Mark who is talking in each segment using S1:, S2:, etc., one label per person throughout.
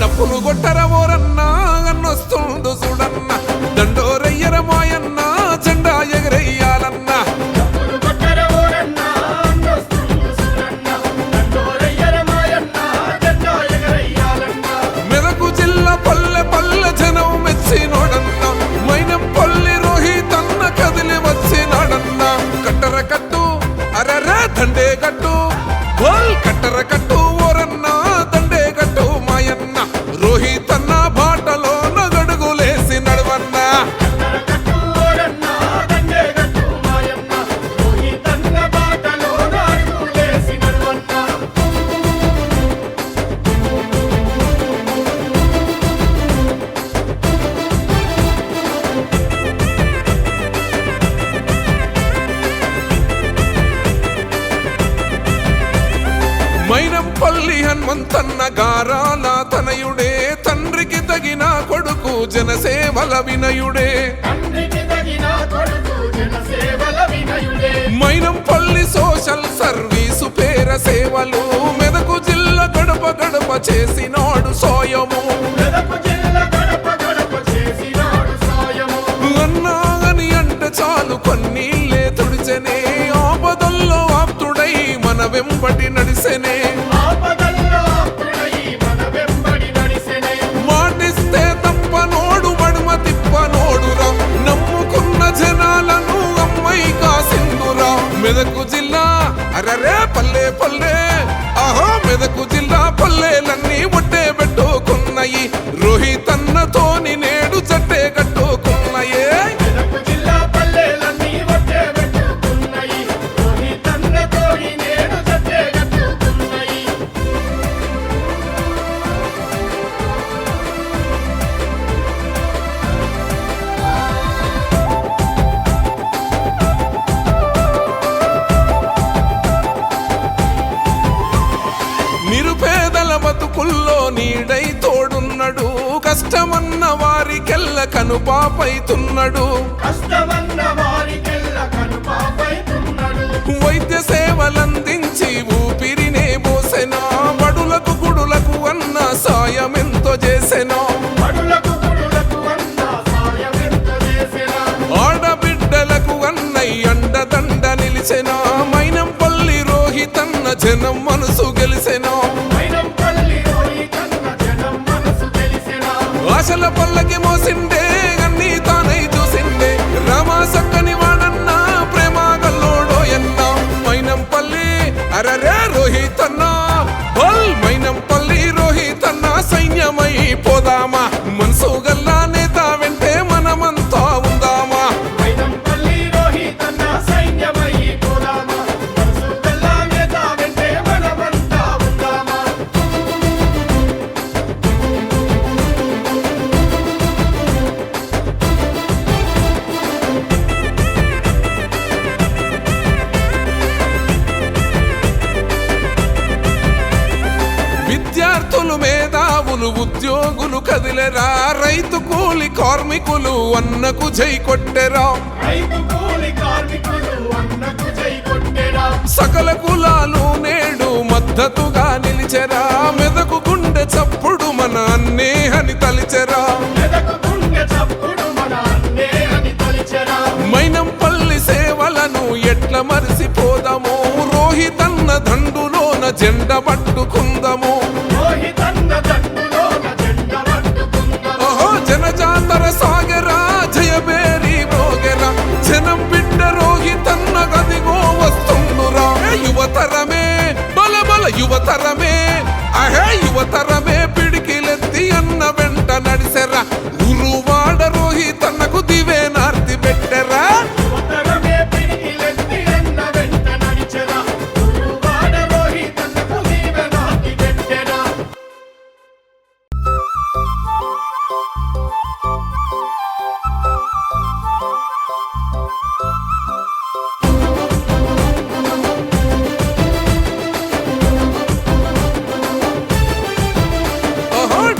S1: డప్పులు కొట్టర ఓరన్నా అన్నొస్తుండు చూడన్న దండోరయ్యర మాయన్న జెండా ఎగరయ్యాలన్న మెదకు జిల్లా పల్లె పల్లె జనం మెచ్చినోడన్న మైనం పల్లి రోహితన్న కదిలి వచ్చినాడన్న కట్టర కట్టు అరరే దండే కట్టు కట్టర కట్టు ఓరన్న దండే కట్టు మాయన్న రోహితన్న బాటలో నగడుగులేసి నడవన్న మైనంపల్లి హనుమంతన్న గారాల తనయుడే తండ్రికి తగిన కొడుకు జనసేవల వినయుడే మైనంపల్లి సోషల్ సర్వీసు పేర సేవలు మెదకు జిల్లా గడప గడప చేసినాడు సోయము అన్నాగని అంటే చాలు కొన్నీళ్ళే తుడిచెనే ఆపదల్లో ఆప్తుడై మన వెంబడి నడిసెనే మాటిస్తే తప్పనోడు మడుమ తిప్పనోడురా నమ్ముకున్న జనాలను అమ్మాయి కాసిందురా మెదకు జిల్లా అరరే పల్లె పల్లె ఆహో మెదకు జిల్లా పల్లెలన్నీ ఒట్టే పెట్టుకున్నాయి రోహితన్నతోని నేడు జట్టే కట్టుకున్నాయే నిరుపేదల బతుకుల్లో నీడై తోడున్నడు కష్టమన్న వారికెల్ల కనుపాపైతున్నడు వైద్య సేవలందించి ఊపిరినే పోసెనా బడులకు గుడులకు అన్న సాయమెంతో చేసెనా ఆడబిడ్డలకు అన్నయ్య అండదండ నిలిచెనా మైనంపల్లి రోహితన్న జనం మనసు గెలిసెనా ఆశల పల్లకి మోసిండే అన్ని తానై చూసిండే రామా సక్కని వాడన్న ప్రేమ గల్లోడో ఎన్న మైనంపల్లి అరరే రోహితన్న మైనంపల్లి రోహితన్న సైన్యమై పోదామా మనసు గల్లా నేత వెంటే మనమంతా ఉందామా విద్యార్థులు మేధావులు ఉద్యోగులు కదిలెరా రైతు కూలి కార్మికులు అన్నకు జై కొట్టెరా సకల కులాలు నేడు మద్దతుగా నిలిచెరా మెదకు గుండె చప్పుడు మన అన్నే అని తలిచెరా మైనంపల్లి సేవలను ఎట్ల మరిసిపోదాము రోహితన్న దండులోన జెండ పట్టుకుందాము ఓహో జనజాతర సాగరా జయబేరి మోగెరా జనం బిడ్డ రోహితన్న గదిగో వస్తుండురా యువతరమే బల బల యువతరమే అహే యువతరమే పిడికిలెత్తి అన్న వెంట నడిసెరా గురువాడ రోహితన్నకు దివే నార్తి పెట్టెరా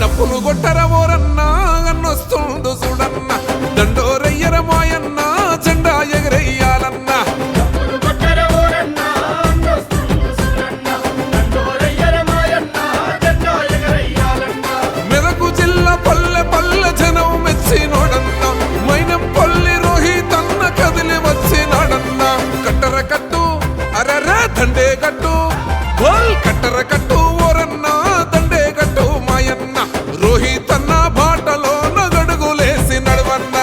S1: డప్పులు కొట్టర ఓరన్నా చూడన్న దండోరయ్యర మాయన్న జెండా ఎగరయ్యాలన్న మెదకు జిల్లా పల్లె పల్లె జనం మెచ్చినోడన్న మైనం పల్లి రోహితన్న కదిలి వచ్చినాడన్న కట్టర కట్టు అరరే దండే కట్టు కట్టర కట్టు ఓరన్న దండే కట్టు మాయన్న రోహితన్న బాటలో నగడుగులేసి నడవన్న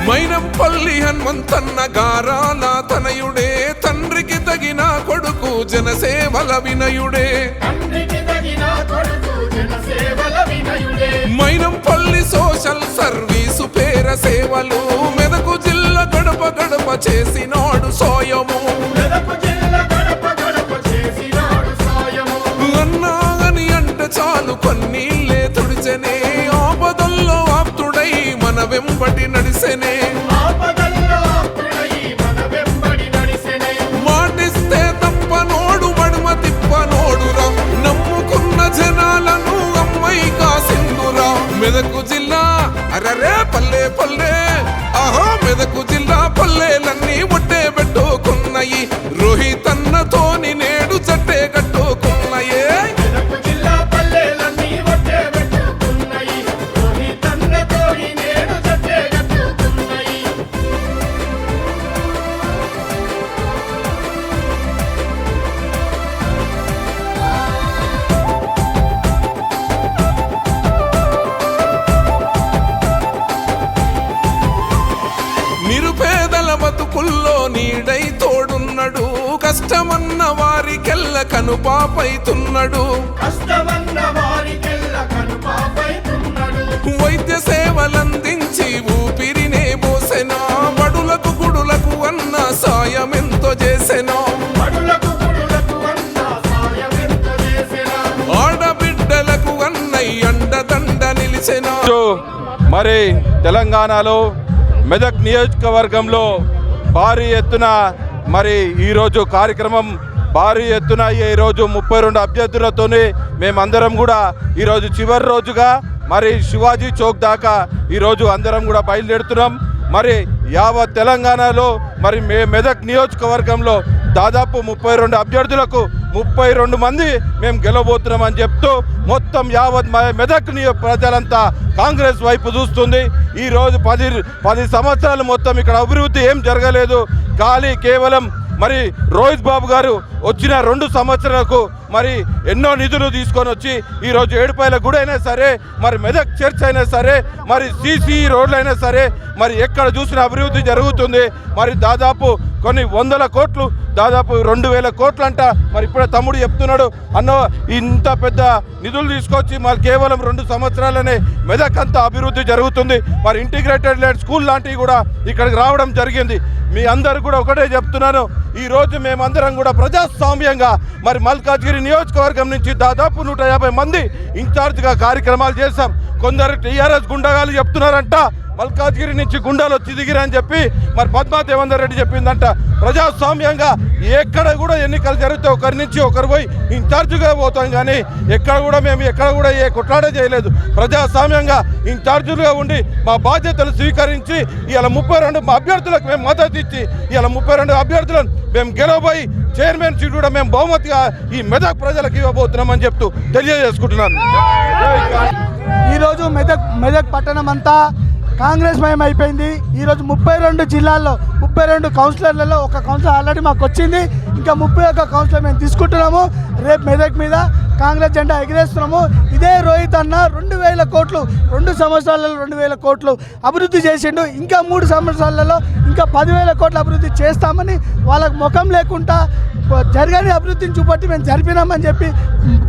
S1: మైనంపల్లి హనుమంతన్న గారాల తనయుడే తండ్రికి తగిన కొడుకు జనసేవల వినయుడే మైనంపల్లి సోషల్ సర్వీసు పేర సేవలు మెదకు జిల్లా గడప గడప చేసినాడు సోయము అన్నా అని అంటే చాలు కొన్నీళ్ళే తుడిచెనే ఆపదల్లో ఆప్తుడై మన వెంబడి నడిసెనే మాటిస్తే తప్పనోడు మడుమ తిప్పనోడురా నమ్ముకున్న జనాలను అమ్మాయి కాసిందురా మెదకు జిల్లా అరరే పల్లె పల్లె ఆహా మెదకు జిల్లా పల్లెలన్నీ ఒట్టే పెట్టుకున్నాయి రోహితన్నతోని నేడు జట్టే కట్టుకున్నాయే నిరుపేదల బతుకుల్లో నీడై తోడున్నడు కష్టమన్న వారికెల్ల కనుపాపైతున్నడు వైద్య సేవలందించి ఊపిరినే పోసెనా బడులకు గుడులకు అన్న సాయమెంతో చేసెనా ఆడబిడ్డలకు అన్నయ్య అండదండ నిలిచెనా
S2: మరి తెలంగాణలో మెదక్ నియోజకవర్గంలో భారీ ఎత్తున మరి ఈరోజు కార్యక్రమం భారీ ఎత్తున ఈరోజు 32 అభ్యర్థులతోనే మేమందరం కూడా ఈరోజు చివరి రోజుగా మరి శివాజీ చౌక్ దాకా ఈరోజు అందరం కూడా బయలుదేరుతున్నాం. మరి యావత్ తెలంగాణలో మరి మెదక్ నియోజకవర్గంలో దాదాపు 32 అభ్యర్థులకు 32 మంది మేము గెలవబోతున్నామని చెప్తూ మొత్తం యావత్ మెదక్ ప్రజలంతా కాంగ్రెస్ వైపు చూస్తుంది. ఈరోజు 10 సంవత్సరాలు మొత్తం ఇక్కడ అభివృద్ధి ఏం జరగలేదు. కేవలం మరి రోహిత్ బాబు గారు వచ్చిన 2 సంవత్సరాలకు మరి ఎన్నో నిధులు తీసుకొని వచ్చి ఈరోజు ఏడుపాయల గుడి అయినా సరే, మరి మెదక్ చర్చ్ అయినా సరే, మరి సిసి రోడ్లు అయినా సరే, మరి ఎక్కడ చూసిన అభివృద్ధి జరుగుతుంది. మరి దాదాపు కొన్ని 100 కోట్లు, దాదాపు 2000 కోట్లు అంట. మరి ఇప్పుడే తమ్ముడు చెప్తున్నాడు, అన్న ఇంత పెద్ద నిధులు తీసుకొచ్చి మరి కేవలం 2 సంవత్సరాలనే మెదక్ అంతా అభివృద్ధి జరుగుతుంది. మరి ఇంటిగ్రేటెడ్ లెడ్ స్కూల్ లాంటివి కూడా ఇక్కడికి రావడం జరిగింది. మీ అందరు కూడా ఒకటే చెప్తున్నాను, ఈరోజు మేమందరం కూడా ప్రజాస్వామ్యంగా మరి మల్కాజ్గిరి నియోజకవర్గం నుంచి దాదాపు 150 మంది ఇన్ఛార్జ్గా కార్యక్రమాలు చేశాం. కొందరు టీఆర్ఎస్ గుండగాలు చెప్తున్నారంట మల్కాజ్గిరి నుంచి గుండాలు వచ్చి దిగిరని చెప్పి మరి పద్మా దేవేందర్ రెడ్డి చెప్పిందంట. ప్రజాస్వామ్యంగా ఎక్కడ కూడా ఎన్నికలు జరిగితే ఒకరి నుంచి ఒకరు పోయి ఇన్ఛార్జ్గా పోతాం, కానీ ఎక్కడ కూడా ఏ కొట్లాడే చేయలేదు. ప్రజాస్వామ్యంగా ఇన్ఛార్జులుగా ఉండి మా బాధ్యతలు స్వీకరించి ఇవాళ 32 అభ్యర్థులకు మేము మద్దతు ఇచ్చి ఇవాళ 32 అభ్యర్థులను మేము గెలవబోయి చైర్మన్ సీట్ కూడా మేము బహుమతిగా ఈ మెదక్ ప్రజలకు ఇవ్వబోతున్నామని చెప్తూ తెలియజేసుకుంటున్నాను.
S3: ఈరోజు మెదక్ పట్టణం అంతా కాంగ్రెస్ మయం అయిపోయింది. ఈరోజు 32 జిల్లాల్లో 32 కౌన్సిలర్లలో ఒక కౌన్సిలర్ ఆల్రెడీ మాకు వచ్చింది. ఇంకా 31 కౌన్సిలర్ మేము తీసుకుంటున్నాము. రేపు మెదక్ మీద కాంగ్రెస్ జెండా ఎగిరేస్తున్నాము. ఇదే రోహిత్ అన్న 2000 కోట్లు 2 సంవత్సరాలలో 2000 కోట్లు అభివృద్ధి చేసిండు. ఇంకా 3 సంవత్సరాలలో ఇంకా 10,000 కోట్లు అభివృద్ధి చేస్తామని వాళ్ళకు ముఖం లేకుండా జరగని అభివృద్ధిని చూపట్టి మేము జరిపినామని చెప్పి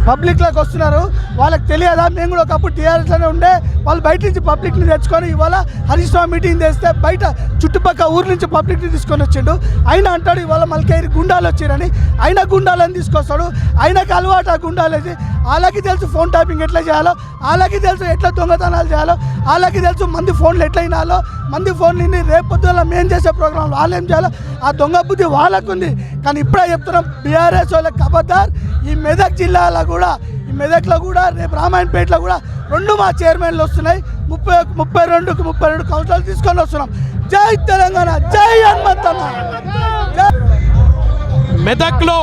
S3: పబ్లిక్లోకి వస్తున్నారు. వాళ్ళకి తెలియదా మేము కూడా ఒకప్పుడు టీఆర్ఎస్లోనే ఉండే, వాళ్ళు బయట నుంచి పబ్లిక్ని తెచ్చుకొని ఇవాళ హరీష్ రావు మీటింగ్ చేస్తే బయట చుట్టుపక్కల ఊరు నుంచి పబ్లిక్ని తీసుకొని వచ్చిండు. ఆయన అంటాడు ఇవాళ మల్కేరి గుండాలు వచ్చారని, ఆయన గుండాలని తీసుకొస్తాడు. ఆయనకు అలవాటు ఆ గుండాలేసి, వాళ్ళకి తెలుసు ఫోన్ ట్యాపింగ్ ఎట్లా చేయాలో, వాళ్ళకి తెలుసు ఎట్లా దొంగతనాలు చేయాలో, వాళ్ళకి తెలుసు మంది ఫోన్లు ఎట్లా వినాలో, మంది ఫోన్లు రేపు పొద్దున మేము చేసే ప్రోగ్రాంలు వాళ్ళు ఏం చేయాలో ఆ దొంగ బుద్ధి వాళ్ళకు ఉంది. కానీ ఇప్పుడే చెప్తున్నాం బీఆర్ఎస్ వాళ్ళకి ఖబర్దార్. ఈ మెదక్ జిల్లాలో కూడా, ఈ మెదక్లో కూడా, రేపు రామాయణపేటలో కూడా 2 మా చైర్మన్లు వస్తున్నాయి. 32 కౌన్సిలర్లు తీసుకొని వస్తున్నాం. జై తెలంగాణ, జై హనుమంతన్న.
S4: మెదక్లో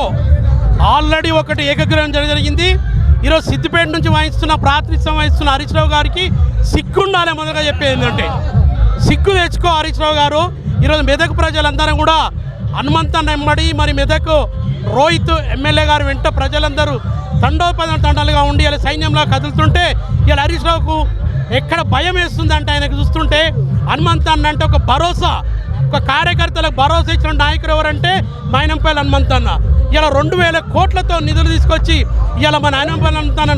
S4: ఆల్రెడీ ఒకటి ఏకగ్రహం జరిగింది. ఈరోజు సిద్దిపేట నుంచి ప్రాతినిధ్యం వహిస్తున్న హరీష్ రావు గారికి సిగ్గుండాలి. మొదలుగా చెప్పేది ఏంటంటే సిగ్గు తెచ్చుకో హరీష్ రావు గారు. ఈరోజు మెదక్ ప్రజలందరం కూడా హనుమంతన్న వెంబడి, మరి మెదక్ రోహిత్ ఎమ్మెల్యే గారు వెంట ప్రజలందరూ తండాలుగా ఉండి ఇలా సైన్యంలో కదులుతుంటే ఇలా హరీష్ రావుకు ఎక్కడ భయం వేస్తుందంటే ఆయనకు చూస్తుంటే హనుమంతన్న అంటే ఒక భరోసా, ఒక కార్యకర్తలకు భరోసా ఇచ్చిన నాయకుడు ఎవరంటే మైనంపల్లి హనుమంతన్న. ఇలా 2000 కోట్లతో నిధులు తీసుకొచ్చి ఇలా మన మైనంపల్లి హనుమంతన్న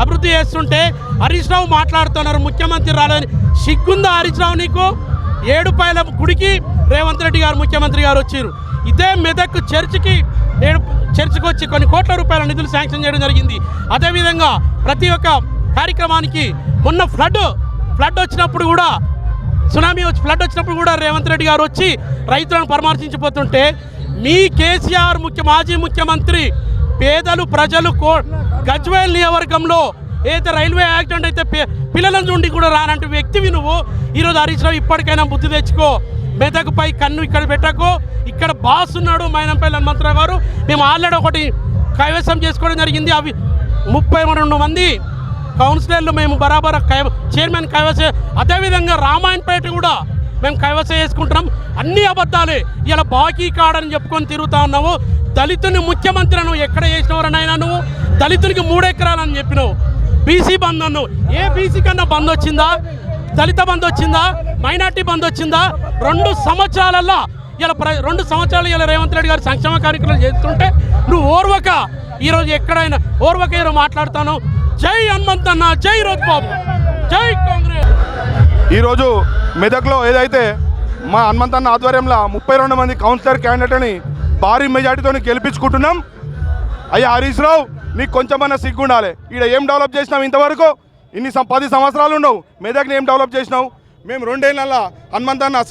S4: అభివృద్ధి చేస్తుంటే హరీష్ రావు మాట్లాడుతున్నారు ముఖ్యమంత్రి రాలేదని. సిగ్గుందా హరీష్ రావు నీకు? 7 పాయల గుడికి రేవంత్ రెడ్డి గారు ముఖ్యమంత్రి గారు వచ్చారు. ఇదే మెదక్ చర్చికి వచ్చి కొన్ని కోట్ల రూపాయల నిధులు శాంక్షన్ చేయడం జరిగింది. అదేవిధంగా ప్రతి ఒక్క కార్యక్రమానికి మొన్న ఫ్లడ్ వచ్చినప్పుడు కూడా, సునామీ ఫ్లడ్ వచ్చినప్పుడు కూడా రేవంత్ రెడ్డి గారు వచ్చి రైతులను పరామర్శించిపోతుంటే మీ కేసీఆర్ మాజీ ముఖ్యమంత్రి పేదలు ప్రజలు గజ్వేల్ నియోజకవర్గంలో ఏదైతే రైల్వే యాక్సిడెంట్ అయితే పిల్లల నుండి కూడా రానంటే వ్యక్తివి నువ్వు. ఈరోజు హరీష్ రావు ఇప్పటికైనా బుద్ధి తెచ్చుకో. మెదక్పై కన్ను ఇక్కడ పెట్టకు. ఇక్కడ బాస్ ఉన్నాడు మైనంపల్లి హనుమంతరావు గారు. మేము ఆల్రెడీ ఒకటి కైవసం చేసుకోవడం జరిగింది. అవి 32 మంది కౌన్సిలర్లు మేము బరాబర్ చైర్మన్ కైవస. అదేవిధంగా రామాయణపేట కూడా మేము కైవస చేసుకుంటున్నాం. అన్ని అబద్ధాలే. ఇలా బాకీ కాడని చెప్పుకొని తిరుగుతా ఉన్నావు. దళితుని ముఖ్యమంత్రి నువ్వు ఎక్కడ చేసినవరనైనా నువ్వు దళితునికి 3 ఎకరాలని చెప్పినావు. బీసీ బంద్ అన్నావు. ఏ బీసీ కన్నా బంద్ వచ్చిందా? దళిత బంద్ వచ్చిందా? మైనార్టీ బంద్ వచ్చిందా? 2 సంవత్సరాలల్లో ఇలా 2 సంవత్సరాలు ఇలా రేవంత్ రెడ్డి గారు సంక్షేమ కార్యక్రమాలు చేస్తుంటే నువ్వు ఓర్వక ఈరోజు ఎక్కడైనా ఓర్వక ఈరోజు మాట్లాడుతాను. జై హనుమంతన్న, జై బాబు, జై కాంగ్రెస్.
S2: ఈరోజు మెదక్లో ఏదైతే మా హనుమంతన్న ఆధ్వర్యంలో 32 మంది కౌన్సిలర్ క్యాండిడేట్ని భారీ మెజార్టీతో గెలిపించుకుంటున్నాం. అయ్యా హరీష్ రావు, నీకు కొంచెమన్నా సిగ్గుండాలి. ఇక్కడ ఏం డెవలప్ చేసినావు ఇంతవరకు? 10 సంవత్సరాలు ఉన్నావు, మెదక్ని ఏం డెవలప్ చేసినావు? మేము 2 ఏళ్ళ హనుమంతన్న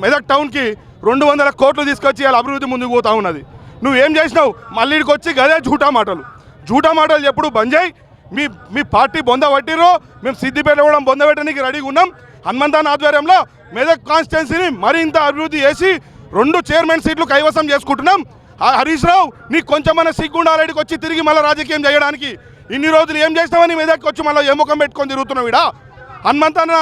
S2: మెదక్ టౌన్కి 200 కోట్లు తీసుకొచ్చి వాళ్ళ అభివృద్ధి ముందుకు పోతా ఉన్నది. నువ్వేం చేసినావు? మళ్ళీ ఇక్కడికి వచ్చి గదే జూటా మాటలు ఎప్పుడు బంద్ చేయి. మీ పార్టీ బొంద పట్టిరో, మేము సిద్దిపేట కూడా బొంద పెట్టడానికి రెడీగా ఉన్నాం. హనుమంతన్న ఆధ్వర్యంలో మెదక్ కాన్స్టిట్యున్సీని మరింత అభివృద్ధి చేసి 2 చైర్మన్ సీట్లు కైవసం చేసుకుంటున్నాం. హరీష్ రావు, నీకు కొంచెమన్నా సిగ్గుండారెడ్డికి వచ్చి తిరిగి మళ్ళీ రాజకీయం చేయడానికి. ఇన్ని రోజులు ఏం చేసినావని మెదక్కి వచ్చి మళ్ళీ ఏ ముఖం పెట్టుకొని తిరుగుతున్నావు? ఈడ హనుమంతన్న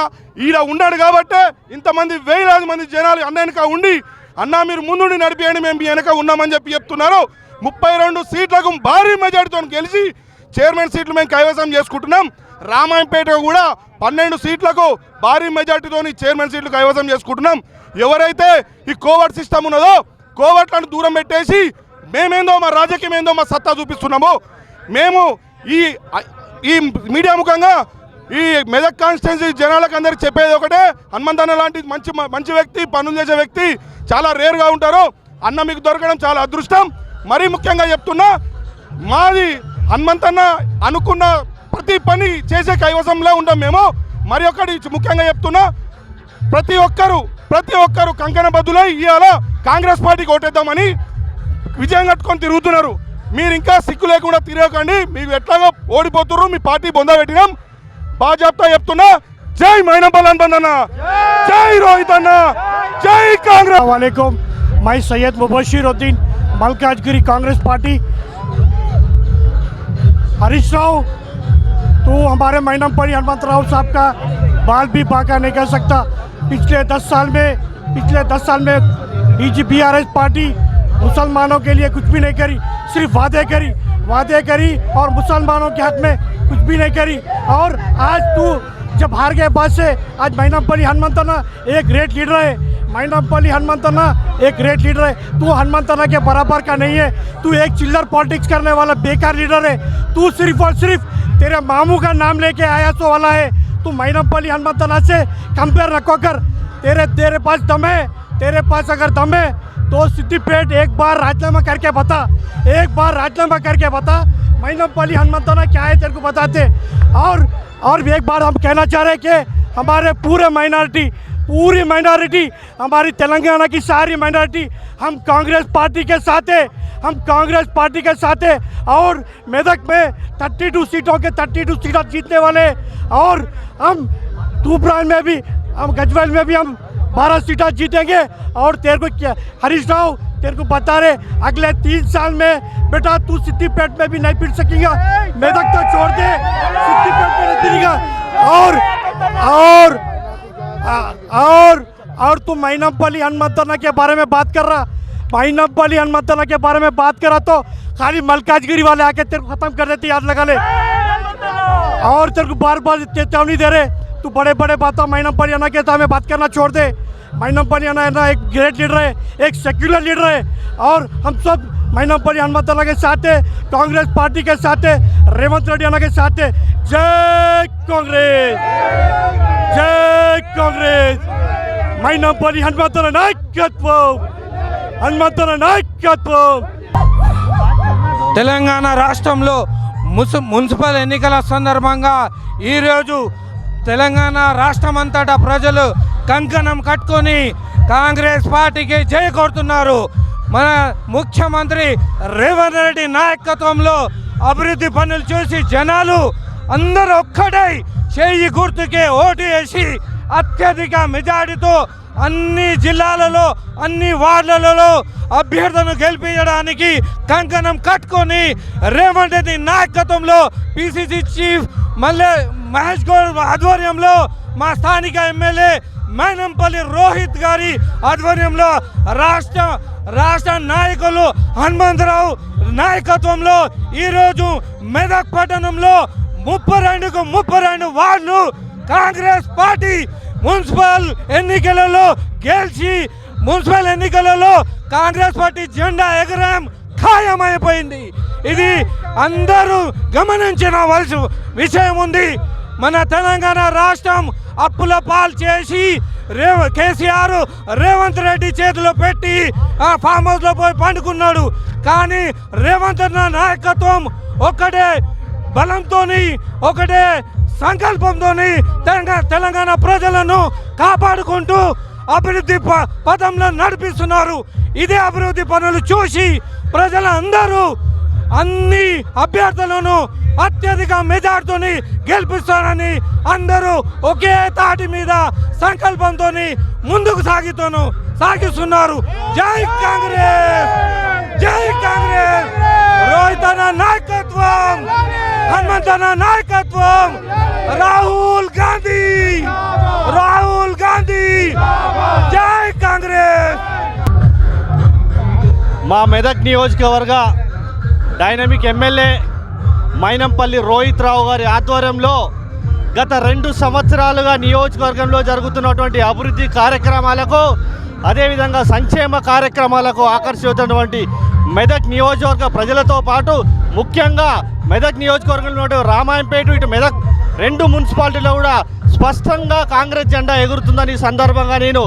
S2: ఈడ ఉన్నాడు కాబట్టే ఇంతమంది 1000 మంది జనాలు అన్న వెనక ఉండి, అన్నా మీరు ముందుండి నడిపియండి, మేము మీ వెనక ఉన్నామని చెప్తున్నారు. 32 సీట్లకు భారీ మెజార్టీతో గెలిచి చైర్మన్ సీట్లు మేము కైవసం చేసుకుంటున్నాం. రామాయంపేట కూడా 12 సీట్లకు భారీ మెజార్టీతో చైర్మన్ సీట్లు కైవసం చేసుకుంటున్నాం. ఎవరైతే ఈ కోవర్ట్ సిస్టమ్ ఉన్నదో కోవర్ట్లను దూరం పెట్టేసి మేమేందో మా రాజకీయం ఏందో మా సత్తా చూపిస్తున్నాము. మేము ఈ మీడియా ముఖంగా ఈ మెదక్ కాన్స్టిట్యున్సీ జనాలకు అందరికి చెప్పేది ఒకటే, హనుమంతన్న లాంటి మంచి వ్యక్తి, పనులు చేసే వ్యక్తి చాలా రేర్గా ఉంటారు. అన్న మీకు దొరకడం చాలా అదృష్టం. మరీ ముఖ్యంగా చెప్తున్నా, మాది హనుమంతన్న అనుకున్న ప్రతి పని చేసే కైవసంలో ఉంటాం మేము. మరి ఒకటి ముఖ్యంగా చెప్తున్నా, ప్రతి ఒక్కరు కంకణ బద్దులై ఇవాళ కాంగ్రెస్ పార్టీకి ఓటేద్దామని విజయం కట్టుకొని తిరుగుతున్నారు. మీరు ఇంకా సిగ్గు లేకుండా తిరగకండి. మీకు ఎట్లాగో ఓడిపోతున్నారు, మీ పార్టీ బొంద పెట్టినాం. బాజాప్తా చెప్తున్నా, జై మైనంపల్లి హనుమంతన్న, జై రోహిత్ అన్న, జై కాంగ్రెస్.
S5: वालेकुम, मैं सैयद मुबशिरुद्दीन मलकाजगिरी कांग्रेस पार्टी। हरीश राव, तो हमारे मैनमपल्ली हनुमंतराव साहब का बाल भी बाका नहीं कर सकता। पिछले 10 साल में बीआरएस पार्टी मुसलमानों के लिए कुछ भी नहीं करी, सिर्फ वादे करी और मुसलमानों के हक में कुछ भी नहीं करी। और आज तू जब हार गए बाद से आज मैनमपल्ली हनुमंतन्न एक ग्रेट लीडर है। मैनमपल्ली हनुमंतना एक ग्रेट लीडर है। तू हनुमंतना के बराबर का नहीं है। तू एक चिल्लर पॉलिटिक्स करने वाला बेकार लीडर है। तू सिर्फ और सिर्फ तेरे मामू का नाम लेके आया सो वाला है। तू मैनमपल्ली हनुमंतना से कंपेयर रखो कर। तेरे पास दम है। तेरे पास अगर दम है तो सिद्दीपेट एक बार राजीनामा करके बता। एक बार राजीनामा करके बता मैनमपल्ली हनुमंतना क्या है तेरे को बताते। और भी एक बार हम कहना चाह रहे हैं कि हमारे पूरी माइनॉरिटी हमारी तेलंगाना की सारी माइनॉरिटी हम कांग्रेस पार्टी के साथ है। और मेदक में 32 सीटों के 32 सीटें जीतने वाले। और हम तूफान में भी हम गजवेल में भी हम 12 सीटें जीतेंगे। और तेरे को क्या हरीश राव तेरे को बता रहे अगले 3 साल में बेटा तू सिद्दीपेट में भी नहीं फिर सकेगा। मेदक तो छोड़ दे, सिद्दीपेट में नहीं फिरेगा। और तू मैनमपल्ली हनुमंतना के बारे में बात कर रहा। मैनमपल्ली हनुमंतना के बारे में बात करा तो खाली मलकाजगिरी वाले आके तेरे को खत्म कर देते, याद लगा ले। और तेरे को बार बार चेतावनी दे रहे तू बड़े बातों मैनमपल्ली हनुमंतना के सामने बात करना छोड़ दे। मैनमपल्ली हनुमंतना एक ग्रेट लीडर है, एक सेक्युलर लीडर है। और हम सब मैनमपल्ली हनुमंतना के साथ है, कांग्रेस पार्टी के साथ है, रेवंत रेड्डी अन्ना के साथ है। जय कांग्रेस, जय कांग्रेस। मैनमपल्ली हनुमंतना నాయకత్వం।
S6: తెలంగాణ రాష్ట్రంలో మున్సిపల్ ఎన్నికల సందర్భంగా ఈరోజు తెలంగాణ రాష్ట్రం అంతటా ప్రజలు కంకణం కట్టుకొని కాంగ్రెస్ పార్టీకి జై కొడుతున్నారు. మన ముఖ్యమంత్రి రేవంత్ రెడ్డి నాయకత్వంలో అభివృద్ధి పనులు చూసి జనాలు అందరూ ఒక్కటై చేయి గుర్తుకే ఓటు వేసి అత్యధిక మెజారిటీతో అన్ని జిల్లాలలో అన్ని వార్డులలో అభ్యర్థులను గెలిపించడానికి కంకణం కట్టుకొని రేవంత్ రెడ్డి నాయకత్వంలో పిసిసి చీఫ్ మహేష్ గౌడ్ ఆధ్వర్యంలో మా స్థానిక ఎమ్మెల్యే మైనంపల్లి రోహిత్ గారి ఆధ్వర్యంలో రాష్ట్ర నాయకులు హనుమంతరావు నాయకత్వంలో ఈరోజు మెదక్ పట్టణంలో 32 వార్డులు కాంగ్రెస్ పార్టీ మున్సిపల్ ఎన్నికలలో గెలిచి మున్సిపల్ ఎన్నికలలో కాంగ్రెస్ పార్టీ జెండా ఎగరం ఖాయమైపోయింది. ఇది అందరూ గమనించవలసిన విషయం ఉంది. మన తెలంగాణ రాష్ట్రం అప్పుల పాలు చేసి కేసీఆర్ రేవంత్ రెడ్డి చేతిలో పెట్టి ఆ ఫామ్ హౌస్లో పోయి పండుకున్నాడు. కానీ రేవంత్ రెడ్డి నాయకత్వం ఒకటే బలంతోని ఒకటే సంకల్పంతోని తెలంగాణ ప్రజలను కాపాడుకుంటూ అభివృద్ధి పథంలో నడిపిస్తున్నారు. ఇదే అభివృద్ధి పనులు చూసి ప్రజలందరూ అన్ని అభ్యర్థులను అత్యధిక మెజార్టీతోని గెలిపిస్తారని అందరూ ఒకే తాటి మీద సంకల్పంతో ముందుకు సాగిస్తున్నారు. జై కాంగ్రెస్, జై కాంగ్రెస్. రోహిత్ అన్న నాయకత్వం, హనుమంతన్న నాయకత్వం, రాహుల్ గాంధీ, జై కాంగ్రెస్.
S5: మా మెదక్ నియోజకవర్గ డైనమిక్ ఎమ్మెల్యే మైనంపల్లి రోహిత్ రావు గారి ఆధ్వర్యంలో గత 2 సంవత్సరాలుగా నియోజకవర్గంలో జరుగుతున్నటువంటి అభివృద్ధి కార్యక్రమాలకు అదేవిధంగా సంక్షేమ కార్యక్రమాలకు ఆకర్షిస్తున్నటువంటి మెదక్ నియోజకవర్గ ప్రజలతో పాటు ముఖ్యంగా మెదక్ నియోజకవర్గంలో రామాయంపేట ఇటు మెదక్ 2 మున్సిపాలిటీలో కూడా స్పష్టంగా కాంగ్రెస్ జెండా ఎగురుతుందని సందర్భంగా నేను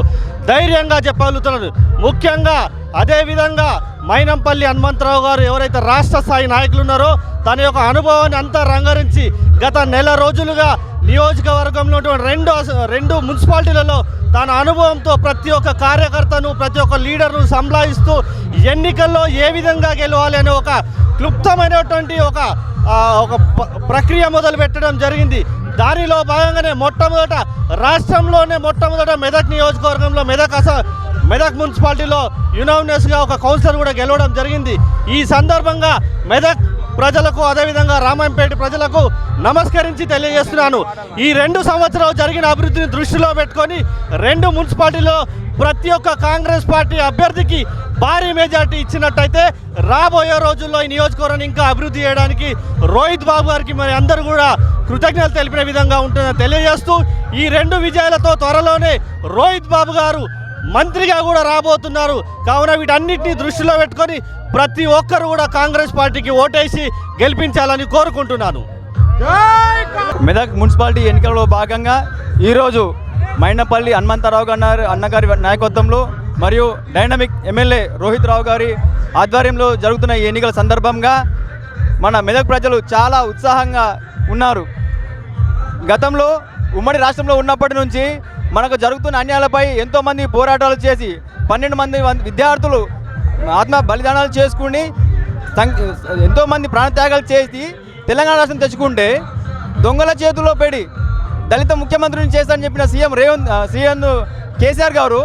S5: ధైర్యంగా చెప్పగలుగుతున్నాను. ముఖ్యంగా అదేవిధంగా మైనంపల్లి హనుమంతరావు గారు ఎవరైతే రాష్ట్ర స్థాయి నాయకులు ఉన్నారో తన యొక్క అనుభవాన్ని అంతా రంగరించి గత నెల రోజులుగా నియోజకవర్గంలో 2 మున్సిపాలిటీలలో తన అనుభవంతో ప్రతి ఒక్క కార్యకర్తను ప్రతి ఒక్క లీడర్ను సంలాయిస్తూ ఎన్నికల్లో ఏ విధంగా గెలవాలి అనే ఒక క్లుప్తమైనటువంటి ఒక ప్రక్రియ మొదలు పెట్టడం జరిగింది. దానిలో భాగంగానే రాష్ట్రంలోనే మొట్టమొదట మెదక్ నియోజకవర్గంలో మెదక్ మున్సిపాలిటీలో యునానిమస్గా ఒక కౌన్సిలర్ కూడా గెలవడం జరిగింది. ఈ సందర్భంగా మెదక్ ప్రజలకు అదేవిధంగా రామాయంపేట ప్రజలకు నమస్కరించి తెలియజేస్తున్నాను. ఈ 2 సంవత్సరాలు జరిగిన అభివృద్ధిని దృష్టిలో పెట్టుకొని 2 మున్సిపాలిటీలో ప్రతి ఒక్క కాంగ్రెస్ పార్టీ అభ్యర్థికి భారీ మెజార్టీ ఇచ్చినట్టయితే రాబోయే రోజుల్లో ఈ నియోజకవర్గాన్ని ఇంకా అభివృద్ధి చేయడానికి రోహిత్ బాబు గారికి మరి అందరూ కూడా కృతజ్ఞతలు తెలిపిన విధంగా ఉంటుందని తెలియజేస్తూ ఈ 2 విజయాలతో త్వరలోనే రోహిత్ బాబు గారు
S7: మంత్రిగా కూడా రాబోతున్నారు. కావున వీటన్నిటిని దృష్టిలో పెట్టుకొని ప్రతి ఒక్కరు కూడా కాంగ్రెస్ పార్టీకి ఓటేసి గెలిపించాలని కోరుకుంటున్నాను.
S8: మెదక్ మున్సిపాలిటీ ఎన్నికల్లో భాగంగా ఈరోజు మైనంపల్లి హనుమంతరావు అన్నగారి నాయకత్వంలో మరియు డైనమిక్ ఎమ్మెల్యే రోహిత్ రావు గారి ఆధ్వర్యంలో జరుగుతున్న ఈ ఎన్నికల సందర్భంగా మన మెదక్ ప్రజలు చాలా ఉత్సాహంగా ఉన్నారు. గతంలో ఉమ్మడి రాష్ట్రంలో ఉన్నప్పటి నుంచి మనకు జరుగుతున్న అన్యాయాలపై ఎంతోమంది పోరాటాలు చేసి 12 మంది విద్యార్థులు ఆత్మ బలిదానాలు చేసుకుని ఎంతోమంది ప్రాణత్యాగాలు చేసి తెలంగాణ రాష్ట్రం తెచ్చుకుంటే దొంగల చేతుల్లో పెడి దళిత ముఖ్యమంత్రిని చేస్తారని చెప్పిన సీఎం కేసీఆర్ గారు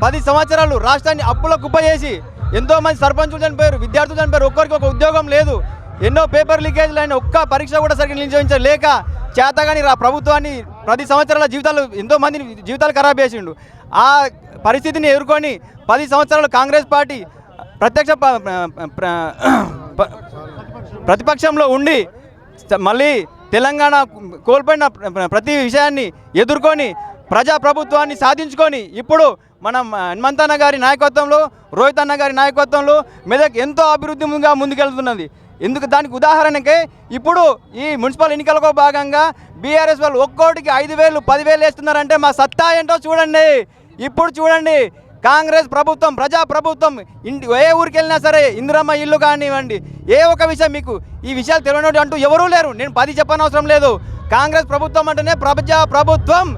S8: 10 సంవత్సరాలు రాష్ట్రాన్ని అప్పుల కుప్ప చేసి ఎంతోమంది సర్పంచులు చనిపోయారు, విద్యార్థులు చనిపోయారు, ఒక్కరికి ఒక ఉద్యోగం లేదు, ఎన్నో పేపర్ లీకేజ్లు అయిన ఒక్క పరీక్ష కూడా సరిగ్గా నిర్వహించలేక చేతగాని ప్రభుత్వాన్ని 10 సంవత్సరాల జీవితాలు ఎంతోమంది జీవితాలు ఖరాబ్ చేసిండు. ఆ పరిస్థితిని ఎదుర్కొని 10 సంవత్సరాలు కాంగ్రెస్ పార్టీ ప్రతిపక్షంలో ఉండి మళ్ళీ తెలంగాణ కోల్పోయిన ప్రతి విషయాన్ని ఎదుర్కొని ప్రజాప్రభుత్వాన్ని సాధించుకొని ఇప్పుడు మనం హనుమంతన్న గారి నాయకత్వంలో రోహిత్ అన్న గారి నాయకత్వంలో మెదక్ ఎంతో అభివృద్ధిగా ముందుకెళ్తున్నది. దానికి ఉదాహరణకే ఇప్పుడు ఈ మున్సిపల్ ఎన్నికలకు భాగంగా బీఆర్ఎస్ వాళ్ళు ఒక్కోటికి 5,000 10,000 వేస్తున్నారంటే మా సత్తా ఏంటో చూడండి. ఇప్పుడు చూడండి కాంగ్రెస్ ప్రభుత్వం ప్రజాప్రభుత్వం ఏ ఊరికి వెళ్ళినా సరే ఇందిరమ్మ ఇల్లు కానివ్వండి, ఏ ఒక విషయం మీకు ఈ విషయాలు తెలియనట్టు అంటూ ఎవరూ లేరు. నేను 10 చెప్పనవసరం లేదు. కాంగ్రెస్ ప్రభుత్వం అంటేనే ప్రజాప్రభుత్వం,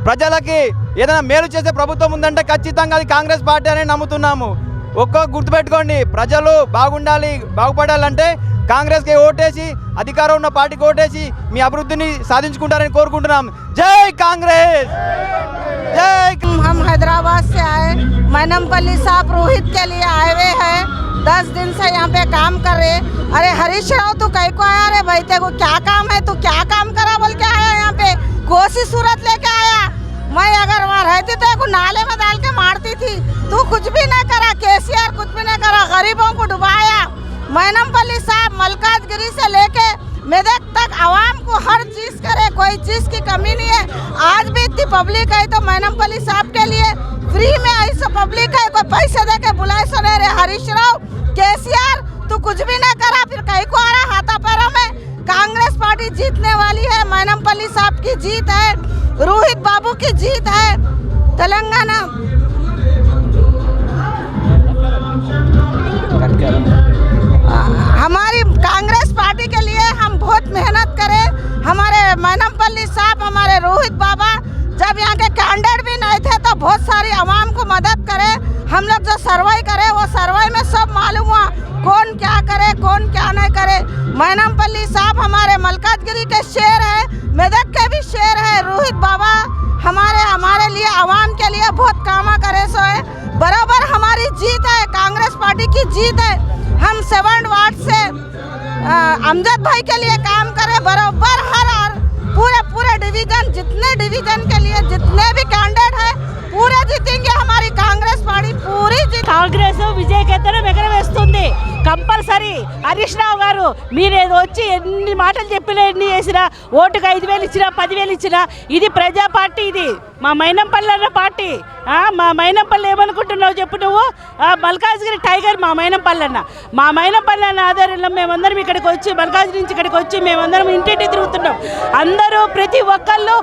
S8: ప్రజలకి ఏదైనా మేలు చేసే ప్రభుత్వం ఉందంటే ఖచ్చితంగా అది కాంగ్రెస్ పార్టీ అనే నమ్ముతున్నాము. గుర్తుపెట్టుకోండి, ప్రజలు బాగుపడాలంటే కాంగ్రెస్కి ఓటేసి అధికారం ఉన్న పార్టీకి ఓటేసి మీ అభివృద్ధిని సాధించుకుంటారని కోరుకుంటున్నాం. జై కాంగ్రెస్, जय।
S9: हम हैदराबाद से आए, मैनमपल्ली साहब रोहित के लिए आए हुए हैं। 10 दिन से यहाँ पे काम कर रहे। अरे हरीश राव तू कहीं को आया रे भाई, तेरे को क्या काम है, तू क्या काम करा बोल के आया यहाँ पे, कोसी सूरत लेके आया। मैं अगर वहाँ रहती तो को नाले में डाल के मारती थी। तू कुछ भी ना करा, केसीआर कुछ भी ना करा, गरीबों को डुबाया। मैनमपल्ली साहब मलकाजगिरी से लेके मेदक तक आवाम को हर चीज़ करे, कोई चीज़ की कमी नहीं है। आज भी इतनी पब्लिक है तो मैनमपल्ली साहब के लिए फ्री में ऐसा पब्लिक है, कोई पैसे दे के बुलाए सुने रे हरीश राव केसीआर तू कुछ भी ना करा, फिर कहीं को आ रहा हाथा पैरों में। कांग्रेस पार्टी जीतने वाली है, मैनमपल्ली साहब की जीत है, रोहित बाबू की जीत है। तेलंगाना हमारी कांग्रेस पार्टी के लिए हम बहुत मेहनत करें। हमारे मैनमपल्ली साहब, हमारे रोहित बाबा जब यहाँ के कैंडिडेट भी नहीं थे तो बहुत सारी आवाम को मदद करे। हम लोग जो सर्वे करे वो सर्वे में सब मालूम हुआ कौन क्या करे कौन क्या नहीं करे। मैनमपल्ली साहब हमारे मलकाजगिरी के शेर है, मेदक के भी शेर है। रोहित बाबा हमारे लिए आवाम के लिए बहुत काम करे सो है। बराबर हमारी जीत है, कांग्रेस पार्टी की जीत है। हम 7 वार्ड से अमजद भाई के लिए काम करें, बराबर हर पूरे डिवीजन, जितने डिवीजन के लिए जितने भी कैंडिडेट है पूरे जीतेंगे। हमारी कांग्रेस पार्टी पूरी
S10: కాంగ్రెస్ విజయకేతనం ఎగరవేస్తుంది కంపల్సరీ. హరీష్ రావు గారు మీరు వచ్చి ఎన్ని మాటలు చెప్పినా ఎన్ని చేసినా, ఓటుకు 5,000 ఇచ్చినా 10,000 ఇచ్చినా, ఇది ప్రజా పార్టీ, ఇది మా మైనంపల్లి అన్న పార్టీ. మా మైనంపల్లి ఏమనుకుంటున్నావు చెప్పు నువ్వు? మల్కాజ్గిరి టైగర్ మా మైనంపల్లి అన్న. మా మైనంపల్లి అన్న ఆధారంలో మేమందరం ఇక్కడికి వచ్చి, మల్కాజ్గిరి నుంచి ఇక్కడికి వచ్చి మేమందరం ఇంటింటి తిరుగుతున్నాం. అందరూ ప్రతి ఒక్కళ్ళు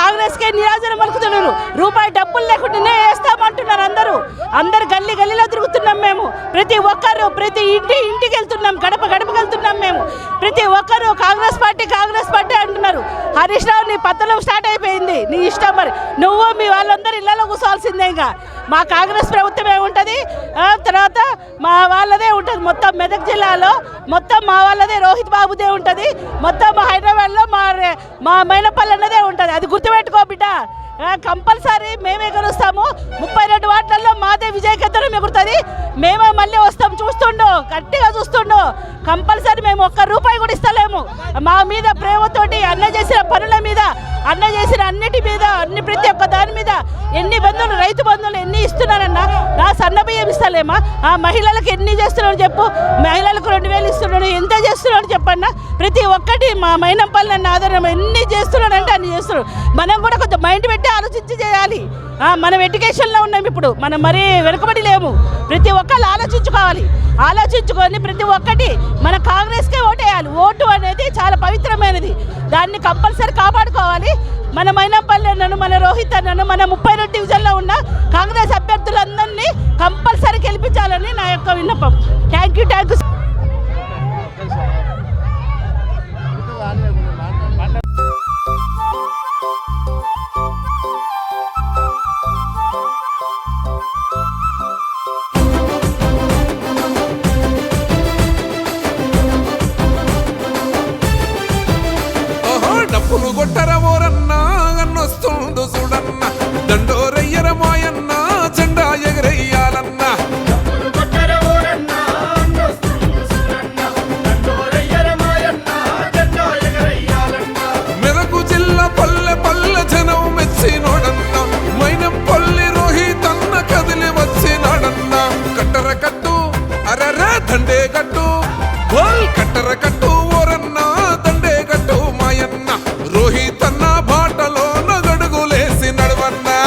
S10: కాంగ్రెస్కే నిరాజన పలుకుతున్నారు. రూపాయి డబ్బులు లేకుండానే వేస్తామంటున్నారు. అందరు గల్లీలో తిరుగుతున్నాం మేము. ప్రతి ఒక్కరు ప్రతి ఇంటికి వెళ్తున్నాం, గడపకి వెళ్తున్నాం మేము. ప్రతి ఒక్కరు కాంగ్రెస్ పార్టీ అంటున్నారు. హరీష్ రావు నీ పత్రం స్టార్ట్ అయిపోయింది, నీ ఇష్టం. మరి నువ్వు మీ వాళ్ళందరూ ఇళ్లలో కూర్చోవాల్సిందే. ఇంకా మా కాంగ్రెస్ ప్రభుత్వమే ఉంటుంది, తర్వాత మా వాళ్ళదే ఉంటుంది. మొత్తం మెదక్ జిల్లాలో మొత్తం మా వాళ్ళదే, రోహిత్ బాబుదే ఉంటుంది. మొత్తం మా హైదరాబాద్లో మా మైనపల్లి అన్నదే ఉంటుంది. అది గుర్తుపెట్టుకో బిడ్డ. కంపల్సరీ మేమే గెలుస్తాము. 32 వార్డులలో మాదే విజయకేతనం ఎగురుతుంది. మేమే మళ్ళీ వస్తాం. గట్టిగా చూస్తుండు. కంపల్సరీ మేము ఒక్క రూపాయి కూడా ఇస్తలేము. మా మీద ప్రేమతోటి అన్న చేసిన పనుల మీద, అన్న చేసిన అన్నిటి మీద, ప్రతి ఒక్క దాని మీద ఎన్ని బంధువులు, రైతు బంధువులు ఎన్ని ఇస్తున్నారన్నా? నా సన్న బియ్యం ఇస్తలేమా? ఆ మహిళలకు ఎన్ని చేస్తున్నాడు చెప్పు? మహిళలకు 2,000 ఇస్తున్నాడు. ఎంత చేస్తున్నాడు చెప్పన్నా? ప్రతి ఒక్కటి మా మైనంపల్లి అన్న ఆధారం ఎన్ని చేస్తున్నాడంటే అన్ని చేస్తున్నాడు. మనం కూడా కొంచెం మైండ్ పెట్టి ఆలోచించి చేయాలి. మనం ఎడ్యుకేషన్లో ఉన్నాం ఇప్పుడు, మనం మరీ వెనుకబడి లేము. ప్రతి ఒక్కళ్ళు ఆలోచించుకొని ప్రతి ఒక్కటి మన కాంగ్రెస్కే ఓటేయాలి. ఓటు అనేది చాలా పవిత్రమైనది, దాన్ని కంపల్సరీ కాపాడుకోవాలి. మన మైనంపల్లి అన్నను, మన రోహిత్ అన్నను, మన 32 డివిజన్లో ఉన్న కాంగ్రెస్ అభ్యర్థులందరినీ కంపల్సరీ గెలిపించాలని నా యొక్క విన్నపం. Thank you.
S1: డప్పులు కొట్టర ఓరన్నా అన్నొస్తుండు చూడన్న, దండోరయ్యర మాయన్న జెండా ఎగరెయ్యాలన్న. మెదకు జిల్లా పల్లె పల్లె జనం మెచ్చినోడన్న, మైనంపల్లి రోహిత్ అన్న కదిలి వచ్చినాడన్న. కట్టర కట్టు అరరే దండే కట్టు, కట్టర కట్టు ఓరన్నా దండే కట్టు మాయన్న. రోహిత్ అన్న బాటలో నగడుగులేసి నడవన్నా.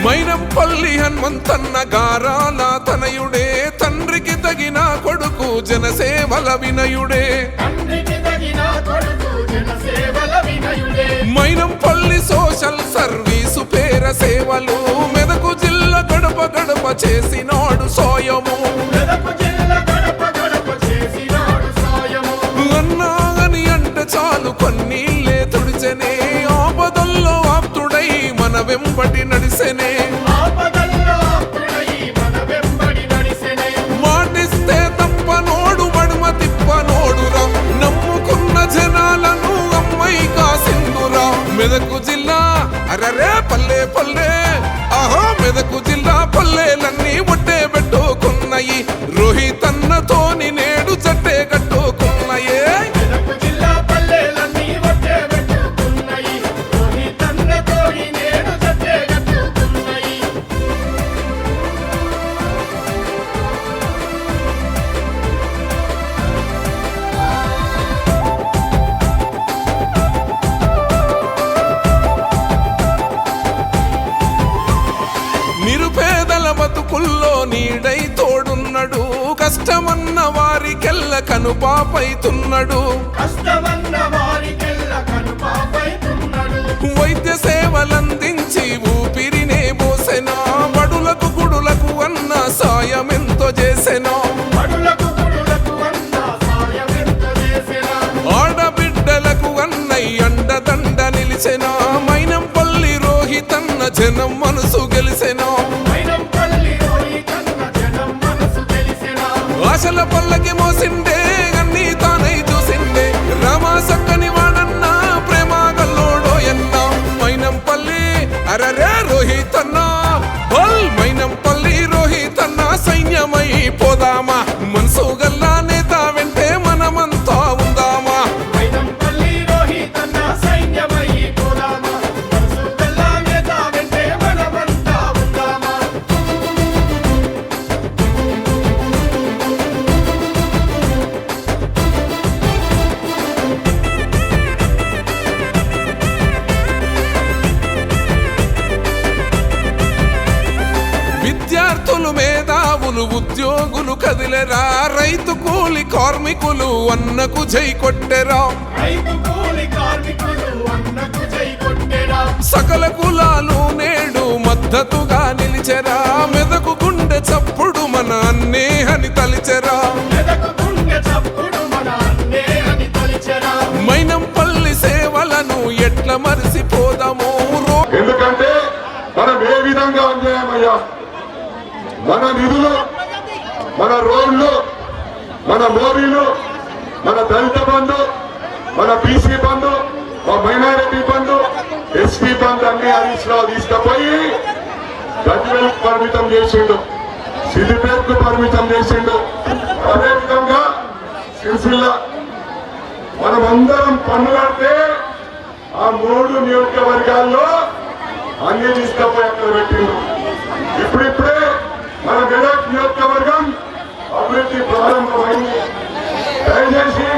S1: మైనంపల్లి హనుమంతన్న గారాల తనయుడే, తండ్రికి తగిన కొడుకు జనసేవల వినయుడే. మైనంపల్లి సోషల్ సర్వీసు పేర సేవలు, మెదకు జిల్లా గడప గడప చేసినాడు సోయము. అన్నా అని అంటే చాలు కొన్నీళ్ళే తుడిచెనే, ఆపదల్లో ఆప్తుడై మన వెంబడి నడిసెనే. మాటిస్తే తప్పనోడు మడుమ తిప్పనోడురా, నమ్ముకున్న జనాలను అమ్మాయి కాసిందురా. మెదకు జిల్లా అరరే పల్లె పల్లె, ఆహా మెదకు జిల్లా పల్లెలన్నీ ఒట్టే పెట్టుకున్నాయి. రోహిత్ అన్నతోని నేడు జట్టే కట్టుకున్నాయే. నిరుపేదల బతుకుల్లో నీడై తోడున్నడు, కష్టమన్న వారికెల్ల కనుపాపైతున్నడు. వైద్య సేవలందించి ఊపిరినే పోసెనా, బడులకు గుడులకు అన్న సాయమెంతో చేసెనా. ఆడబిడ్డలకు అన్నయ్య అండదండ నిలిచెనా, మైనంపల్లి రోహిత్ అన్న జనం మనసు గెలిసెనా. ఆశల పల్లకి మోసిండే అన్నీ తానై చూసిండే, రామా సక్కని వాడన్నా ప్రేమ గల్లోడో ఎన్న. మైనంపల్లి అరరే రోహిత్ అన్న, మైనంపల్లి రోహిత్ అన్న సైన్యమై పోదామా, మనసు గల్లా నేత వెంటే మనమంతా ఉందామా. విద్యార్థులు మేధావులు ఉద్యోగులు కదిలేరా, రైతు కూలి కార్మికులు అన్నకు జై కొట్టెరా. సకల కులాలు నేడు మద్దతుగా నిలిచెరా, మెదకు గుండె చప్పుడు మన అన్నే అని తలిచెరా. మైనంపల్లి సేవలను ఎట్ల మరిసిపోదాము.
S11: ఎందుకంటే మనం ఏ విధంగా అన్యాయమయ్యా, మన నిధులు, మన రోడ్లు, మన మోరీలు, మన దళిత బంధు, మన బీసీ బంధు, మా మైనారిటీ బంధు, ఎస్పీ బంధు అన్ని హరీష్ రావు తీసుకుపోయి గజ్వేల్కు పరిమితం చేసిండు, సిద్దిపేటకు పరిమితం చేసిండు. అదేవిధంగా సిరిసిల్ల మనమందరం పన్ను కడితే ఆ 3 నియోజకవర్గాల్లో అన్ని తీసుకపోయి అక్కడ పెట్టిండు. ఇప్పుడిప్పుడే మన మెదక్ నియోజకవర్గం అభివృద్ధి ప్రారంభమైంది. దయచేసి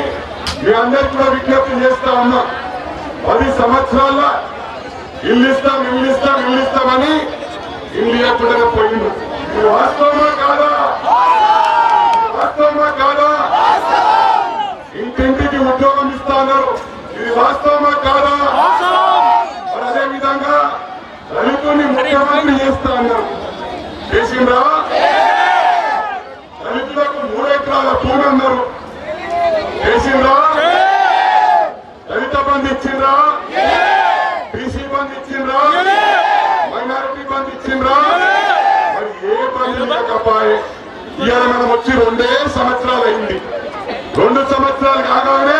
S11: మీ అందరికీ కూడా విజ్ఞప్తి చేస్తా ఉన్నా, 10 సంవత్సరాల ఇల్లు ఇస్తామని ఇల్లు ఎప్పుడైనా పోయిండు. ఇది వాస్తవమా కాదా? ఇంటింటికి ఉద్యోగం ఇస్తా అన్నారు. ఇది వాస్తవమా కాదా? మరి అదే విధంగా దళితుల్ని ముఖ్యమంత్రి చేస్తా అన్నారు. చేసిండ్రా? దళితులకు 3 ఎకరాల భూమి అన్నారు. చేసిండ్రా? దళిత బంధు ఇచ్చిండ్రా? బీసీ బంధు ఇచ్చిండ్రా? మైనారిటీ బంధు ఇచ్చిండ్రా? మరి ఏ బంధు లేకపోయే ఇవాళ మనం వచ్చి 2 సంవత్సరాలు అయింది. 2 సంవత్సరాలు కాగానే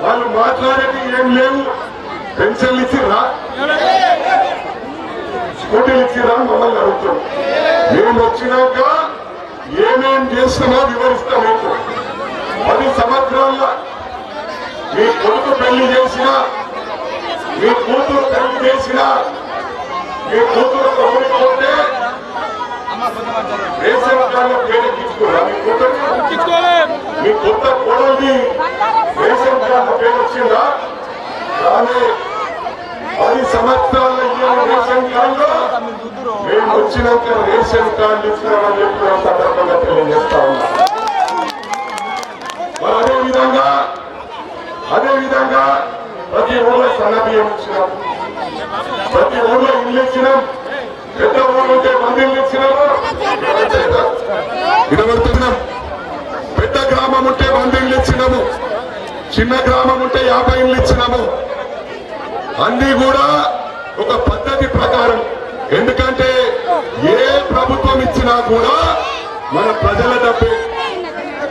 S11: వాళ్ళు మాట్లాడేది ఏం లేవు. పెన్షన్లు ఇచ్చిర్రా? స్కూటీలు ఇచ్చిర్రా? మమ్మల్ని అడుగుతాం. మేము వచ్చినాక ఏమేం చేస్తామో వివరిస్తాం. మీకు 10 సంవత్సరాల్లో మీ కొడుకు పెళ్లి చేసినా, మీ కూతురు పెళ్లి చేసినా, మీ కూతురు కొడుకుంటే రేషన్ కార్డు పేరెక్కించుకోరా? మీ కూతురు, మీ కొత్త కోడల్ని రేషన్ కార్డు పేరు వచ్చిందా? కానీ 10 సంవత్సరాల రేషన్ కార్డు మేము వచ్చినాక రేషన్ కార్డు ఇస్తున్నామని చెప్పిన సందర్భంగా తెలియజేస్తా ఉన్నా. అదే విధంగా ప్రతి ఊళ్ళో సన్నబియ్యం ఇచ్చినాం, ప్రతి ఊళ్ళో ఇల్లు ఇచ్చినాం. పెద్ద ఊళ్ళు ఉంటే 100 ఇల్లు ఇచ్చినాము, వినబడుతున్నాం. పెద్ద గ్రామం ఉంటే 100 ఇల్లు ఇచ్చినాము, చిన్న గ్రామం ఉంటే 50 ఇల్లు ఇచ్చినాము. అన్ని కూడా ఒక పద్ధతి ప్రకారం. ఎందుకంటే ఏ ప్రభుత్వం ఇచ్చినా కూడా మన ప్రజల డబ్బే,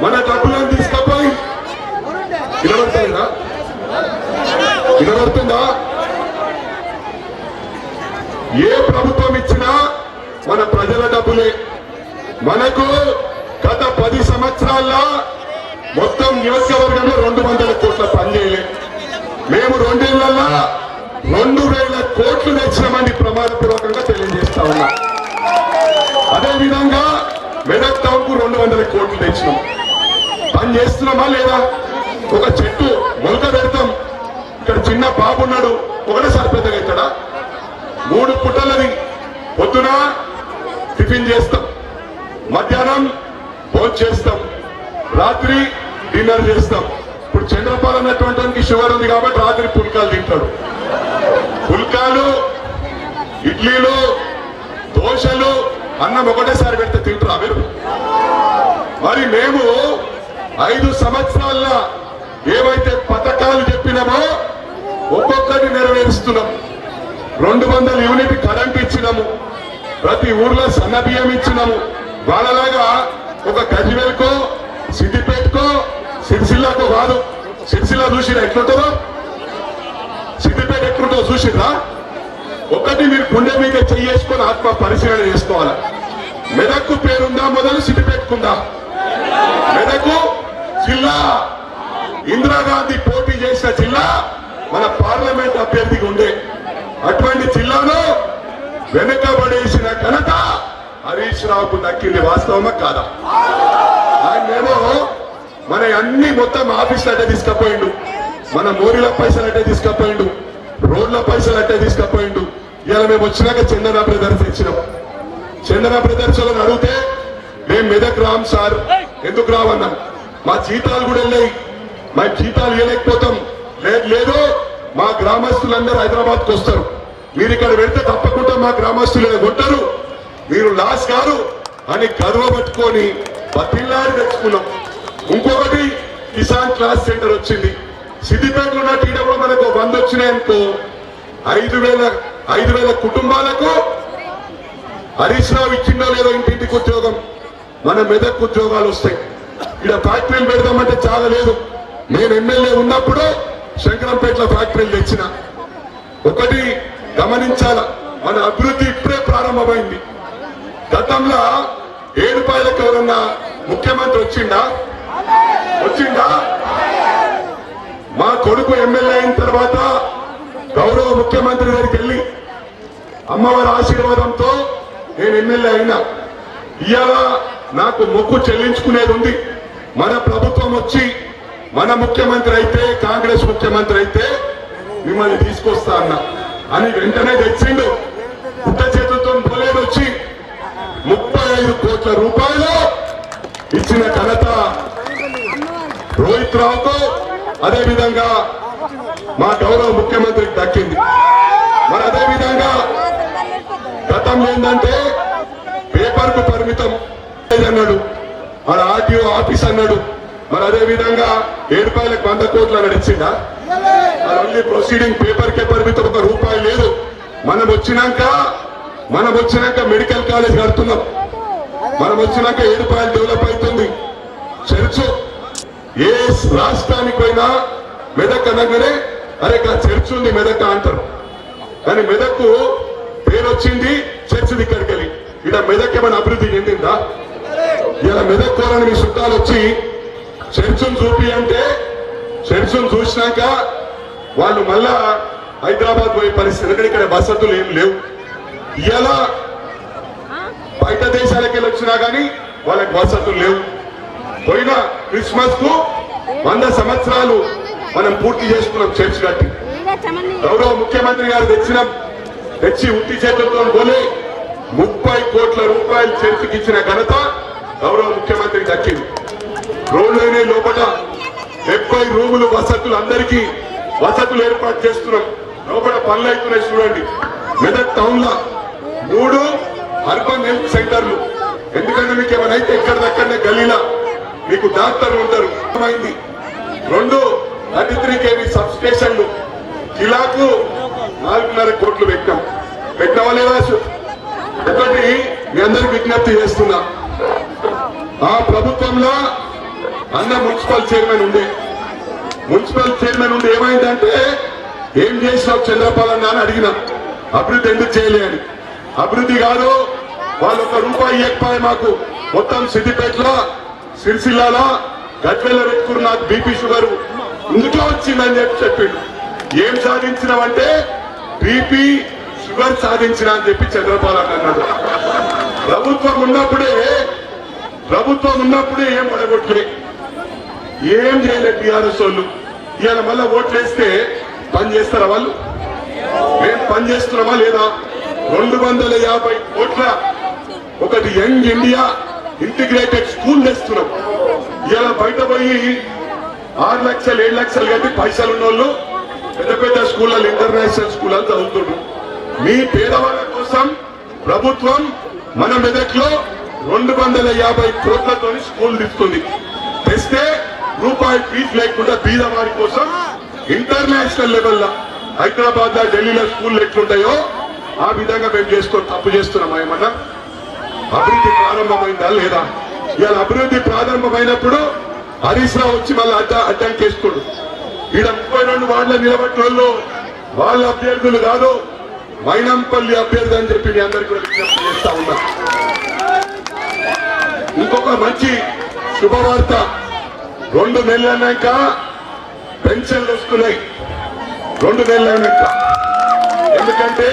S11: మన డబ్బులను తీసుకపోయి వినబడుతుందా? ఏ ప్రభుత్వం ఇచ్చినా మన ప్రజల డబ్బులే. మనకు గత 10 సంవత్సరాల్లో మొత్తం నియోజకవర్గంలో 200 కోట్ల పని చేయలే. మేము 2 ఏళ్లలో 2000 కోట్లు తెచ్చినామని ప్రమాణపూర్వకంగా తెలియజేస్తా ఉన్నా. అదేవిధంగా మెదక్ టౌన్ కు 200 కోట్లు తెచ్చినాం. పని చేస్తున్నామా లేదా? ఒక చెట్టు మొలక పెడతాం. ఇక్కడ చిన్న బాబు ఉన్నాడు, ఒకటేసారి పెద్దగా అవుతాడా? 3 పుట్టలని పొద్దున టిఫిన్ చేస్తాం, మధ్యాహ్నం భోజనం చేస్తాం, రాత్రి డిన్నర్ చేస్తాం. ఇప్పుడు చంద్రపాల్ అన్నటువంటి షుగర్ ఉంది కాబట్టి రాత్రి పుల్కాలు తింటాడు. పుల్కాలు, ఇడ్లీలు, దోశలు, అన్నం ఒకటేసారి పెడితే తింటారా మీరు? మరి మేము 5 సంవత్సరాల్లో ఏవైతే పథకాలు చెప్పినామో ఒక్కొక్కటి నెరవేరుస్తున్నాం. 200 యూనిట్ కరెంట్ ఇచ్చినాము, ప్రతి ఊర్లో సన్న బియ్యం ఇచ్చినాము. వాళ్ళలాగా ఒక గజ్వేల్కో, సిద్దిపేటకో, సిరిసిల్లాకో కాదు. సిరిసిల్ల చూసిరా ఎట్లుంటుందో, సిద్దిపేట ఎట్లుంటుందో చూసిరా? ఒకటి మీరు గుండె మీద చేసుకొని ఆత్మ పరిశీలన చేసుకోవాలి. మెదక్కు పేరుందా మొదలు సిద్దిపేటకుందా? మెదకు జిల్లా ఇందిరాగాంధీ పోటీ చేసిన జిల్లా మన పార్లమెంట్ అభ్యర్థికి ఉండే. అటువంటి జిల్లాలో వెనుకబడేసిన ఘనత హరీష్ రావుకు దక్కింది. వాస్తవమా కాదా? ఆయనేమో మన అన్ని మొత్తం ఆఫీసులు అట్టే తీసుకపోయిండు, మన మోరీల పైసలు అట్టే తీసుకపోయిండు, రోడ్ల పైసలు అట్టే తీసుకపోయిండు. ఇలా మేము వచ్చినాక చందన బ్రదర్స్ ఇచ్చినాం. చందన బ్రదర్స్ వాళ్ళని అడిగితే మేము మెదక్ రాం సార్, ఎందుకు రావన్నాం? మా జీతాలు కూడా వెళ్ళాయి, మా జీతాలు ఇవ్వలేకపోతాం. లేదు మా గ్రామస్తులందరూ హైదరాబాద్కి వస్తారు, మీరు ఇక్కడ పెడితే తప్పకుండా మా గ్రామస్తులు కొట్టరు, మీరు లాస్ కారు అని గర్వపట్టుకొని పతిల్లారి తెచ్చుకున్నాం. ఇంకొకటి కిసాన్ క్లాస్ సెంటర్ వచ్చింది. సిద్దిపేటలో ఉన్న టీడబ్ల్యూ మనకు 100 వచ్చినాయనుకో 5,000 కుటుంబాలకు హరీష్ రావు ఇచ్చిందో లేదో ఇంటింటికి ఉద్యోగం, మన మెదక్ ఉద్యోగాలు వస్తాయి. ఇక్కడ ఫ్యాక్టరీలు పెడదామంటే చాలా లేదు. నేను ఎమ్మెల్యే ఉన్నప్పుడు శంకరంపేటలో ఫ్యాక్టరీలు తెచ్చిన. ఒకటి గమనించాల, మన అభివృద్ధి ఇప్పుడే ప్రారంభమైంది. గతంలో 7 రూపాయలకు ఎవరన్నా ముఖ్యమంత్రి వచ్చిందా? మా కొడుకు ఎమ్మెల్యే అయిన తర్వాత గౌరవ ముఖ్యమంత్రి దగ్గరికి వెళ్ళి అమ్మవారి ఆశీర్వాదంతో నేను ఎమ్మెల్యే అయినా. ఇవాళ నాకు మొక్కు చెల్లించుకునేది ఉంది. మన ప్రభుత్వం వచ్చి మన ముఖ్యమంత్రి అయితే, కాంగ్రెస్ ముఖ్యమంత్రి అయితే మిమ్మల్ని తీసుకొస్తా అన్నా అని వెంటనే తెచ్చిండు. పుట్ట చేతులతో పోలేదు, వచ్చి 35 కోట్ల రూపాయలు ఇచ్చిన ఘనత రోహిత్ రావుకు, అదేవిధంగా మా గౌరవ ముఖ్యమంత్రికి దక్కింది. మరి అదేవిధంగా గతంలో ఏంటంటే పేపర్ కు పరిమితం అన్నాడు, మన ఆర్టీఓ ఆఫీస్ అన్నాడు. మరి అదే విధంగా 7 రూపాయలకు 100 కోట్లు అని ఇచ్చిందా? అది ఓన్లీ ప్రొసీడింగ్, పేపర్ కే పరిమితం, ₹1 లేదు. మనం వచ్చినాక మెడికల్ కాలేజ్ కడుతున్నాం. మనం వచ్చినాక 7 రూపాయలు డెవలప్ అవుతుంది. చర్చ్ ఏ రాష్ట్రానికి పోయినా మెదక్ అనగానే అరే చర్చ్ ఉంది మెదక్ అంటారు. కానీ మెదక్కు పేరు వచ్చింది చర్చ్ ఇక్కడికి వెళ్ళి. ఇక్కడ మెదక్ ఏమైనా అభివృద్ధి చెందిందా? ఇలా మెదక్ కోరని మీ చుట్టాలు వచ్చి చర్చను చూపి అంటే చర్చను చూసినాక వాళ్ళు మళ్ళా హైదరాబాద్ పోయే పరిస్థితి. ఇక్కడ వసతులు ఏం లేవు. ఇలా బయట దేశాలకు వెళ్ళి వచ్చినా కానీ వాళ్ళకి వసతులు లేవు. పోయిన క్రిస్మస్ కు 100 సంవత్సరాలు మనం పూర్తి చేసుకున్నాం చర్చ్ కట్టి. గౌరవ ముఖ్యమంత్రి గారు తెచ్చి ఉట్టి చేతులతో పోలే 30 కోట్ల రూపాయలు చర్చికి ఇచ్చిన ఘనత గౌరవ ముఖ్యమంత్రికి దక్కింది. రోడ్లైన లోపల 70 రూములు వసతులు, అందరికీ వసతులు ఏర్పాటు చేస్తున్నాం. లోపల పనులు అవుతున్నాయి చూడండి. మెదక్ టౌన్ లో 3 అర్బన్ హెల్త్ సెంటర్లు. ఎందుకంటే మీకు ఏమైనా అయితే ఎక్కడిదక్కడనే గలీలా మీకు డాక్టర్లు ఉంటారు. 2 33 kV సబ్ స్టేషన్లు కిలాకు 4.5 కోట్లు పెట్టినావా లేదా? ఒకటి మీ అందరికి విజ్ఞప్తి చేస్తున్నా, ఆ ప్రభుత్వంలో అన్న మున్సిపల్ చైర్మన్ ఉండే ఏమైందంటే ఏం చేసినావు చంద్రపాలన్న అని అడిగిన. అభివృద్ధి ఎందుకు చేయలే అని. అభివృద్ధి కాదు, వాళ్ళు ₹1 ఇవ్వకపోయి మాకు మొత్తం సిద్దిపేటలో, సిరిసిల్లాలో, గజ్వెల్లో పెట్టుకుని నాకు బీపీ షుగర్ ఇందులో వచ్చిందని చెప్పిండు. ఏం సాధించినావంటే బీపీ షుగర్ సాధించిన అని చెప్పి చంద్రపాలన్న అన్నాడు. ప్రభుత్వం ఉన్నప్పుడే ఏం పడగొట్టలే, ఏం చేయలేదు టీఆర్ఎస్ వాళ్ళు. ఇవాళ మళ్ళా ఓట్లేస్తే పని చేస్తారా వాళ్ళు? మేము పని చేస్తున్నామా లేదా? 250 కోట్ల ఒకటి యంగ్ ఇండియా ఇంటిగ్రేటెడ్ స్కూల్ తెస్తున్నాం. ఇవాళ బయట పోయి 6 లక్షలు 7 లక్షలు కట్టి పైసలు ఉన్న వాళ్ళు పెద్ద స్కూళ్ళలో, ఇంటర్నేషనల్ స్కూళ్ళలో చదువుతున్నారు. మీ పేదవాళ్ళ కోసం ప్రభుత్వం మన మెదక్లో 250 కోట్లతో స్కూల్ తెస్తుంది. తెస్తే రూపాయి ఫీజు లేకుండా బీదవారి కోసం ఇంటర్నేషనల్ లెవెల్లో హైదరాబాద్ లో, ఢిల్లీలో స్కూల్ ఎట్లుంటాయో ఆ విధంగా మేము తప్పు చేస్తున్నామా? ఏమన్నా అభివృద్ధి ప్రారంభమైందా లేదా? ఇవాళ అభివృద్ధి ప్రారంభమైనప్పుడు హరీష్ రావు వచ్చి మళ్ళీ అడ్డంకేసుకోడు. ఈడ 32 వార్డుల నిలబడిన వాళ్ళు వాళ్ళ అభ్యర్థులు కాదు, మైనంపల్లి అభ్యర్థి అని చెప్పి మీ అందరికీ కూడా విజ్ఞప్తి చేస్తా ఉన్నా. ఇంకొక మంచి శుభవార్త, 2 నెలలు అన్నాక పెన్షన్లు వస్తున్నాయి. 2 నెలలు అయినాక, ఎందుకంటే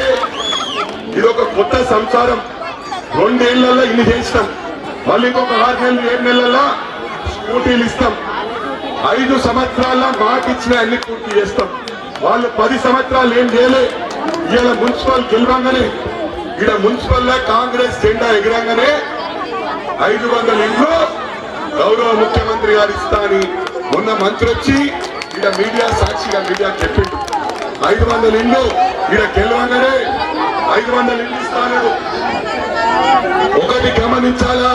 S11: ఇది ఒక కొత్త సంసారం. 2 ఏళ్లలో ఇన్ని చేస్తాం, మళ్ళీ ఇంకొక 6 నెలలు 7 నెలల్లో స్కూటీలు ఇస్తాం. 5 సంవత్సరాల మాట ఇచ్చిన అన్ని పూర్తి చేస్తాం. వాళ్ళు 10 సంవత్సరాలు ఏం చేయలే. ఇవాళ మున్సిపల్ గెలవంగానే, ఇక్కడ మున్సిపల్ లో కాంగ్రెస్ జెండా ఎగిరంగానే 500 ఇండ్లు గౌరవ ముఖ్యమంత్రి గారు ఇస్తా అని మొన్న మంత్రి వచ్చి ఇక్కడ మీడియా సాక్షిగా మీడియా చెప్పిండు. 500 ఇండ్లు ఇక్కడ గెలవంగానే 500 ఇండ్లు ఇస్తాను. ఒకటి గమనించాలా,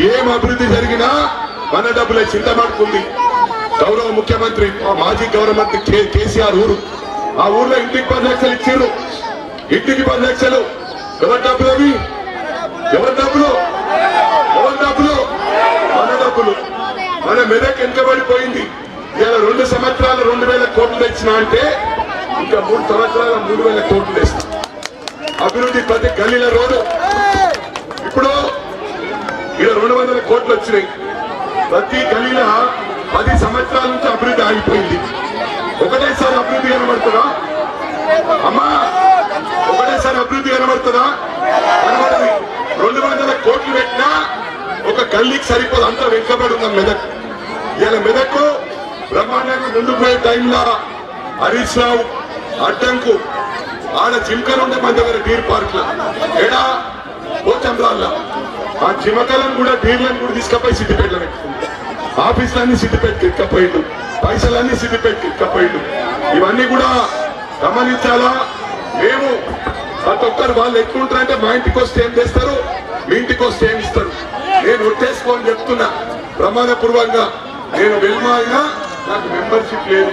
S11: ఏం అభివృద్ధి జరిగినా మన డబ్బులే చింతపడుతుంది. గౌరవ ముఖ్యమంత్రి, మాజీ గవర్నమెంట్ కేసీఆర్ ఊరు, ఆ ఊర్లో ఇంటికి 10 లక్షలు ఇచ్చారు. ఇంటికి 10 లక్షలు. ఎవరి డబ్బులు అవి? ఎవరి డబ్బులు? మన డబ్బులు. మన మెదక్ వెనుకబడిపోయింది. ఇలా 2 సంవత్సరాలు 2,000 కోట్లు తెచ్చినా అంటే ఇంకా 3 సంవత్సరాలు 3,000 కోట్లు తెస్తా. అభివృద్ధి ప్రతి గల్లీల రోడ్డు. ఇప్పుడు ఇక్కడ 200 కోట్లు వచ్చినాయి. ప్రతి గల్లీలో 10 సంవత్సరాల నుంచి అభివృద్ధి ఆగిపోయింది. ఒకటేసారి అభివృద్ధి కనబడుతుందా అమ్మా? ఒకటేసారి అభివృద్ధి కనబడుతుందా? కనబడది. 200 కోట్లు పెట్టినా ఒక గల్లీకి సరిపోదు, అంతా వెనుకబడి ఉన్నాం మెదక్. ఇలా మెదక్ బ్రహ్మాండంగా ముందుకు పోయే టైంలో హరీష్ రావు అడ్డంకు ఆడ జిమ్కలు ఉండే మన దగ్గర డీర్ పార్క్ లో ఏడా పోచంరాళ్ళ ఆ జిమకలను కూడా డీర్లను కూడా తీసుకపోయి సిద్దిపేటలో పెట్టుకుంది. ఆఫీసులన్నీ సిద్దిపేటకి ఎక్కపోయిండు, పైసలన్నీ సిద్దిపేటకి ఎక్కపోయిండు. ఇవన్నీ కూడా గమనించాలా. మేము ప్రతి ఒక్కరు వాళ్ళు ఎక్కుంటారంటే మా ఇంటికి వస్తే ఏం చేస్తారు, మీ ఇంటికి వస్తే ఏమి ఇస్తారు. నేను ఒట్టేసుకోని చెప్తున్నా ప్రమాణపూర్వకంగా. నేను వెల్మాయినా నాకు మెంబర్షిప్ లేదు,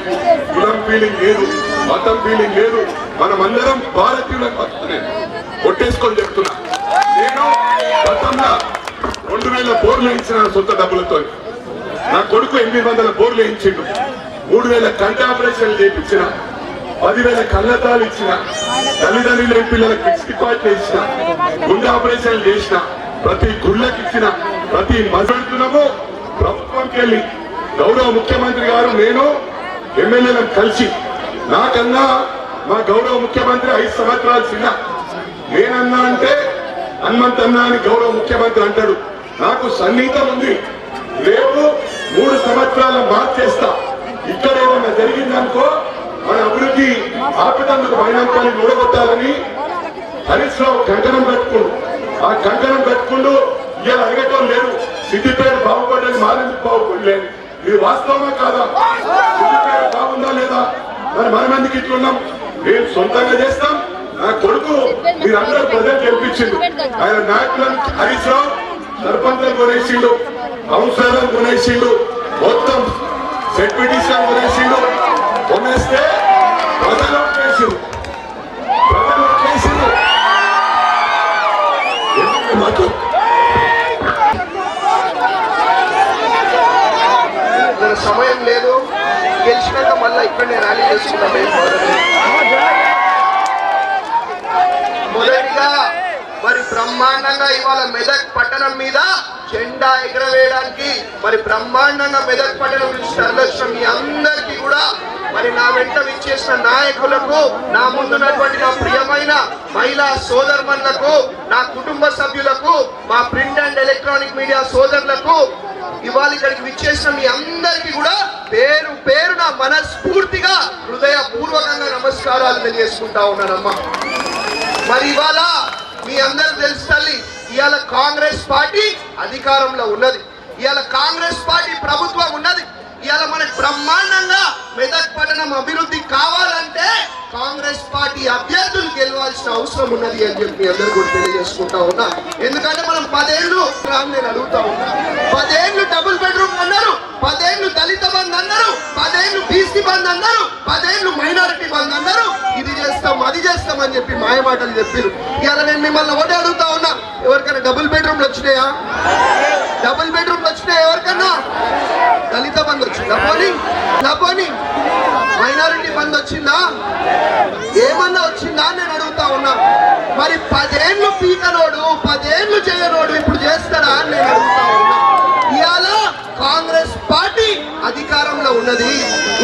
S11: కులం ఫీలింగ్ లేదు, మతం ఫీలింగ్ లేదు. మనమందరం భారతీయులను బతుకుతున్నాను ఒట్టేసుకొని చెప్తున్నా. నేను గతంలో 2000 బోర్లు వేయించిన సొంత డబ్బులతో. నా కొడుకు 800 బోర్లు వేయించిండు. 3000 కంటి ఆపరేషన్లు చేయించిన, 10,000 కళ్ళతాలు ఇచ్చిన, తల్లిదండ్రులు లేని పిల్లలకు ఫిక్స్ డిపాజిట్ ఇచ్చిన, గుండె ఆపరేషన్లు చేసిన, ప్రతి గుళ్ళకి ఇచ్చిన, ప్రతి మజడుతున్నాము. ప్రభుత్వంకి వెళ్ళి గౌరవ ముఖ్యమంత్రి గారు నేను ఎమ్మెల్యేలను కలిసి, నాకన్నా మా గౌరవ ముఖ్యమంత్రి 5 సంవత్సరాలు చిన్న. నేనన్నా అంటే హనుమంతన్నా అని గౌరవ ముఖ్యమంత్రి అంటాడు. నాకు సన్నిహితం ఉంది. రేపు 3 సంవత్సరాల మార్చేస్తా. ఇక్కడ ఏమన్నా జరిగిందనుకో మన అభివృద్ధి ఆపేటందుకు మైనాంకాన్ని ఊడగొట్టాలని హరీష్ రావు కంకణం కట్టుకుండు. ఆ కంకణం కట్టుకుంటూ ఇలా అడగటం లేదు. సిద్దిపేట బాగుపడ్డది, మారెందుకు బాగుపడలేదు. ఇది వాస్తవమా కాదా? సిద్దిపేట బాగుందా లేదా? మరి మనమెందుకు ఇట్లున్నాం? మేము సొంతంగా చేస్తాం. నా కొడుకు మీరందరూ ప్రజలు గెలిపించిండు. ఆయన నాయకులను హరీష్ రావు సర్పంచులను కొనేసిండు, కౌన్సిలర్లను కొనేసిండు, మొత్తం సెట్ పిటిషన్ కొనేసిండు. కొనేస్తే ప్రజలు ఓట్లేసిండు. ప్రజలు ఓట్లేసిండు.
S12: సమయం లేదు. గెలిచినాక మళ్ళీ ఇక్కడనే ర్యాలీ చేసుకున్నాం. మొదటిగా మరి బ్రహ్మాండంగా ఇవాళ మెదక్ పట్టణం మీద జెండా ఎగరవేయడానికి మరి బ్రహ్మాండంగా మెదక్ పట్టణం నుంచి తరలించిన మీ అందరికీ కూడా మరి నా వెంట విచ్చేసిన నాయకులకు, నా ముందున్నటువంటి నా ప్రియమైన మహిళా సోదరులకు, నా కుటుంబ సభ్యులకు, మా ప్రింట్ అండ్ ఎలక్ట్రానిక్ మీడియా సోదరులకు, ఇవాళ ఇక్కడికి విచ్చేసిన మీ అందరికీ కూడా పేరు పేరున మనస్ఫూర్తిగా హృదయపూర్వకంగా నమస్కారాలు తెలియజేసుకుంటా ఉన్నానమ్మా. మరి ఇవాళ మీ అందరూ తెలుసు తల్లి, ఇవాళ కాంగ్రెస్ పార్టీ అధికారంలో ఉన్నది. ఇవాళ కాంగ్రెస్ పార్టీ ప్రభుత్వం ఉన్నది. ఇవాళ మనకు బ్రహ్మాండంగా మెదక్ పట్టణం అభివృద్ధి కావాలంటే కాంగ్రెస్ పార్టీ అభ్యర్థులు గెలవాల్సిన అవసరం ఉన్నది అని చెప్పి మీ అందరూ కూడా తెలియజేసుకుంటా ఉన్నా. ఎందుకంటే మనం 10 ఏళ్ళు నేను అడుగుతా ఉన్నా, 10 ఏళ్ళు డబుల్ బెడ్రూమ్ అన్నారు, 10 ఏళ్ళు దళిత బంధు అన్నారు, 10 ఏళ్ళు బీసీ బంధు అన్నారు, 10 ఏళ్ళు మైనారిటీ బంధు అన్నారు. ఇది చేస్తాం అది చేస్తాం అని చెప్పి మాయమాటలు చెప్పారు. ఇవాళ నేను మిమ్మల్ని ఒకటి అడుగుతా ఉన్నా, ఎవరికైనా డబుల్ బెడ్రూమ్లు వచ్చినాయా? డబుల్ బెడ్రూమ్లు వచ్చినాయా ఎవరికన్నా? దళిత బంధు వచ్చిందా? పోనీ మైనారిటీ బంధు వచ్చిందా? ఏమన్నా వచ్చిందా నేను అడుగుతా ఉన్నా. మరి 10 ఏళ్ళు పీకనోడు 10 ఏళ్ళు చేయనోడు ఇప్పుడు చేస్తాడా అని నేను అడుగుతా ఉన్నా. ఇవాళ కాంగ్రెస్ పార్టీ అధికారంలో ఉన్నది.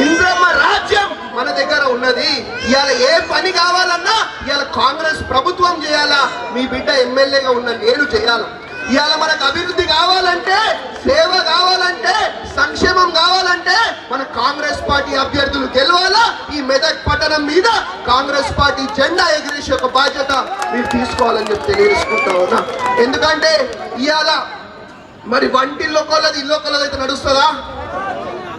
S12: ఇంద్రమ్మ రాజ్యం మన దగ్గర ఉన్నది. ఇవాళ ఏ పని కావాలన్నా ఇవాళ కాంగ్రెస్ ప్రభుత్వం చేయాలా, మీ బిడ్డ ఎమ్మెల్యేగా ఉన్న నేను చేయాలా. ఇవాళ మనకు అభివృద్ధి కావాలంటే, సేవ కావాలంటే, సంక్షేమం కావాలంటే మన కాంగ్రెస్ పార్టీ అభ్యర్థులు గెలవాలా. ఈ మెదక్ పట్టణం మీద కాంగ్రెస్ పార్టీ జెండా ఎగిరేసే ఒక బాధ్యత మీరు తీసుకోవాలని చెప్పి తెలియజేసుకుంటా ఉన్నా. ఎందుకంటే ఇవాళ మరి వంటిల్లో కొలది ఇల్లు కొలది అయితే నడుస్తుందా?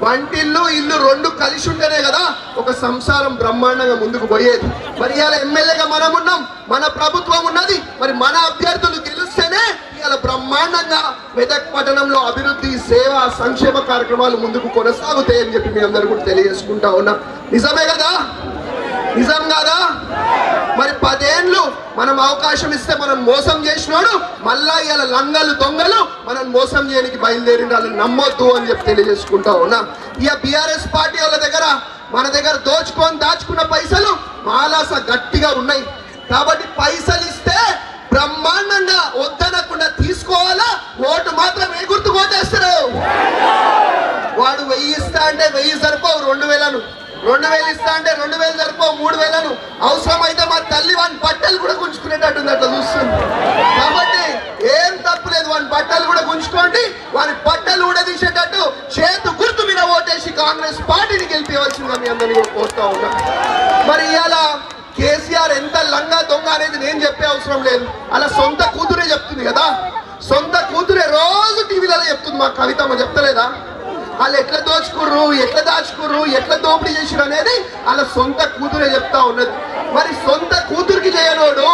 S12: వంటిల్లు ఇల్లు 2 కలిసి ఉంటేనే కదా ఒక సంసారం బ్రహ్మాండంగా ముందుకు పోయేది. మరి ఇవాళ ఎమ్మెల్యేగా మనం ఉన్నాం, మన ప్రభుత్వం ఉన్నది. మరి మన అభ్యర్థులు గెలిస్తేనే ఇవాళ బ్రహ్మాండంగా మెదక్ పట్టణంలో అభివృద్ధి, సేవ, సంక్షేమ కార్యక్రమాలు ముందుకు కొనసాగుతాయని చెప్పి మీ అందరూ కూడా తెలియజేసుకుంటా ఉన్నా. నిజమే కదా? నిజం కాదా? మరి 10 ఏళ్ళు మనం అవకాశం ఇస్తే మనం మోసం చేసినాడు మళ్ళా ఇవాళ లంగలు దొంగలు మనం మోసం చేయడానికి బయలుదేరిన వాళ్ళని నమ్మొద్దు అని చెప్పి తెలియజేసుకుంటా ఉన్నా. ఇక బీఆర్ఎస్ పార్టీ వాళ్ళ దగ్గర మన దగ్గర దాచుకున్న పైసలు మాలాస గట్టిగా ఉన్నాయి. కాబట్టి పైసలు ఇస్తే బ్రహ్మాండంగా వద్దనకుండా తీసుకోవాలా. ఓటు మాత్రం ఏ గుర్తు కోటేస్తారు? వాడు 1000 ఇస్తా అంటే 1000 సరిపోవు, 2000 ఇస్తా అంటే 2000 సరిపో 3000 అవసరం అయితే మా తల్లి వాని బట్టలు కూడా గుంజుకునేటట్టుంది అట్లా చూస్తుంది. కాబట్టి ఏం తప్పులేదు, వాని బట్టలు కూడా గుంజుకోండి, వాని బట్టలు కూడా తీసేటట్టు చేతు గుర్తు మీద ఓటేసి కాంగ్రెస్ పార్టీని గెలిపించవలసిందిగా మీ అందరినీ కోరుతా ఉన్నా. మరి ఇవాళ కేసీఆర్ ఎంత లంగా దొంగ అనేది నేను చెప్పే అవసరం లేదు, అలా సొంత కూతురే చెప్తుంది కదా. సొంత కూతురే రోజు టీవీలలో చెప్తుంది, మా కవితమ్మ చెప్తలేదా? వాళ్ళు ఎట్లా దోచుకుర్రు, ఎట్లా దాచుకుర్రు, ఎట్లా దోపిడీ చేసిరు అనేది వాళ్ళ సొంత కూతురే చెప్తా ఉన్నది. మరి సొంత కూతురికి చేయనోడు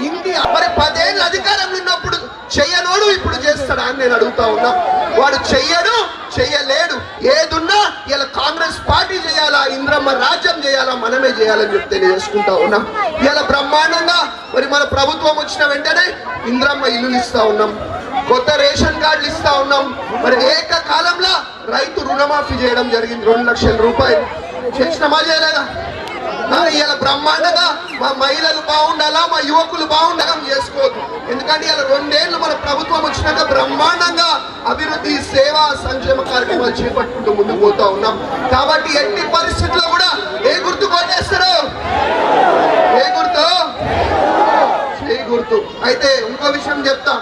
S12: ఇంటి మరి 10 ఏళ్ళు అధికారంలో ఉన్నప్పుడు చెయ్యనోడు ఇప్పుడు చేస్తాడా అని నేను అడుగుతా ఉన్నా. వాడు చెయ్యడు, చెయ్యలేడు. ఏదున్నా ఇలా కాంగ్రెస్ పార్టీ చేయాలా, ఇంద్రమ్మ రాజ్యం చేయాలా, మనమే చేయాలని చెప్పి తెలియజేసుకుంటా ఉన్నాం. ఇలా బ్రహ్మాండంగా మరి మన ప్రభుత్వం వచ్చిన వెంటనే ఇంద్రమ్మ ఇల్లులు ఇస్తా ఉన్నాం, కొత్త రేషన్ కార్డులు ఇస్తా ఉన్నాం. మరి ఏకకాలంలో రైతు రుణమాఫీ చేయడం జరిగింది, 2 లక్షల రూపాయలు చేసినామా చేయలేదా? ఇలా బ్రహ్మాండంగా మా మహిళలు బాగుండాలా, మా యువకులు బాగుండాలా చేసుకోవద్దు. ఎందుకంటే ఇలా 2 ఏళ్ళు మన ప్రభుత్వం వచ్చినాక బ్రహ్మాండంగా అభివృద్ధి, సేవా, సంక్షేమ కార్యక్రమాలు చేపట్టుకుంటూ ముందుకు పోతా ఉన్నాం. కాబట్టి ఎట్టి పరిస్థితుల్లో కూడా ఏ గుర్తు కొట్టేస్తారు? ఏ గుర్తు? ఏ గుర్తు. అయితే ఇంకో విషయం చెప్తా,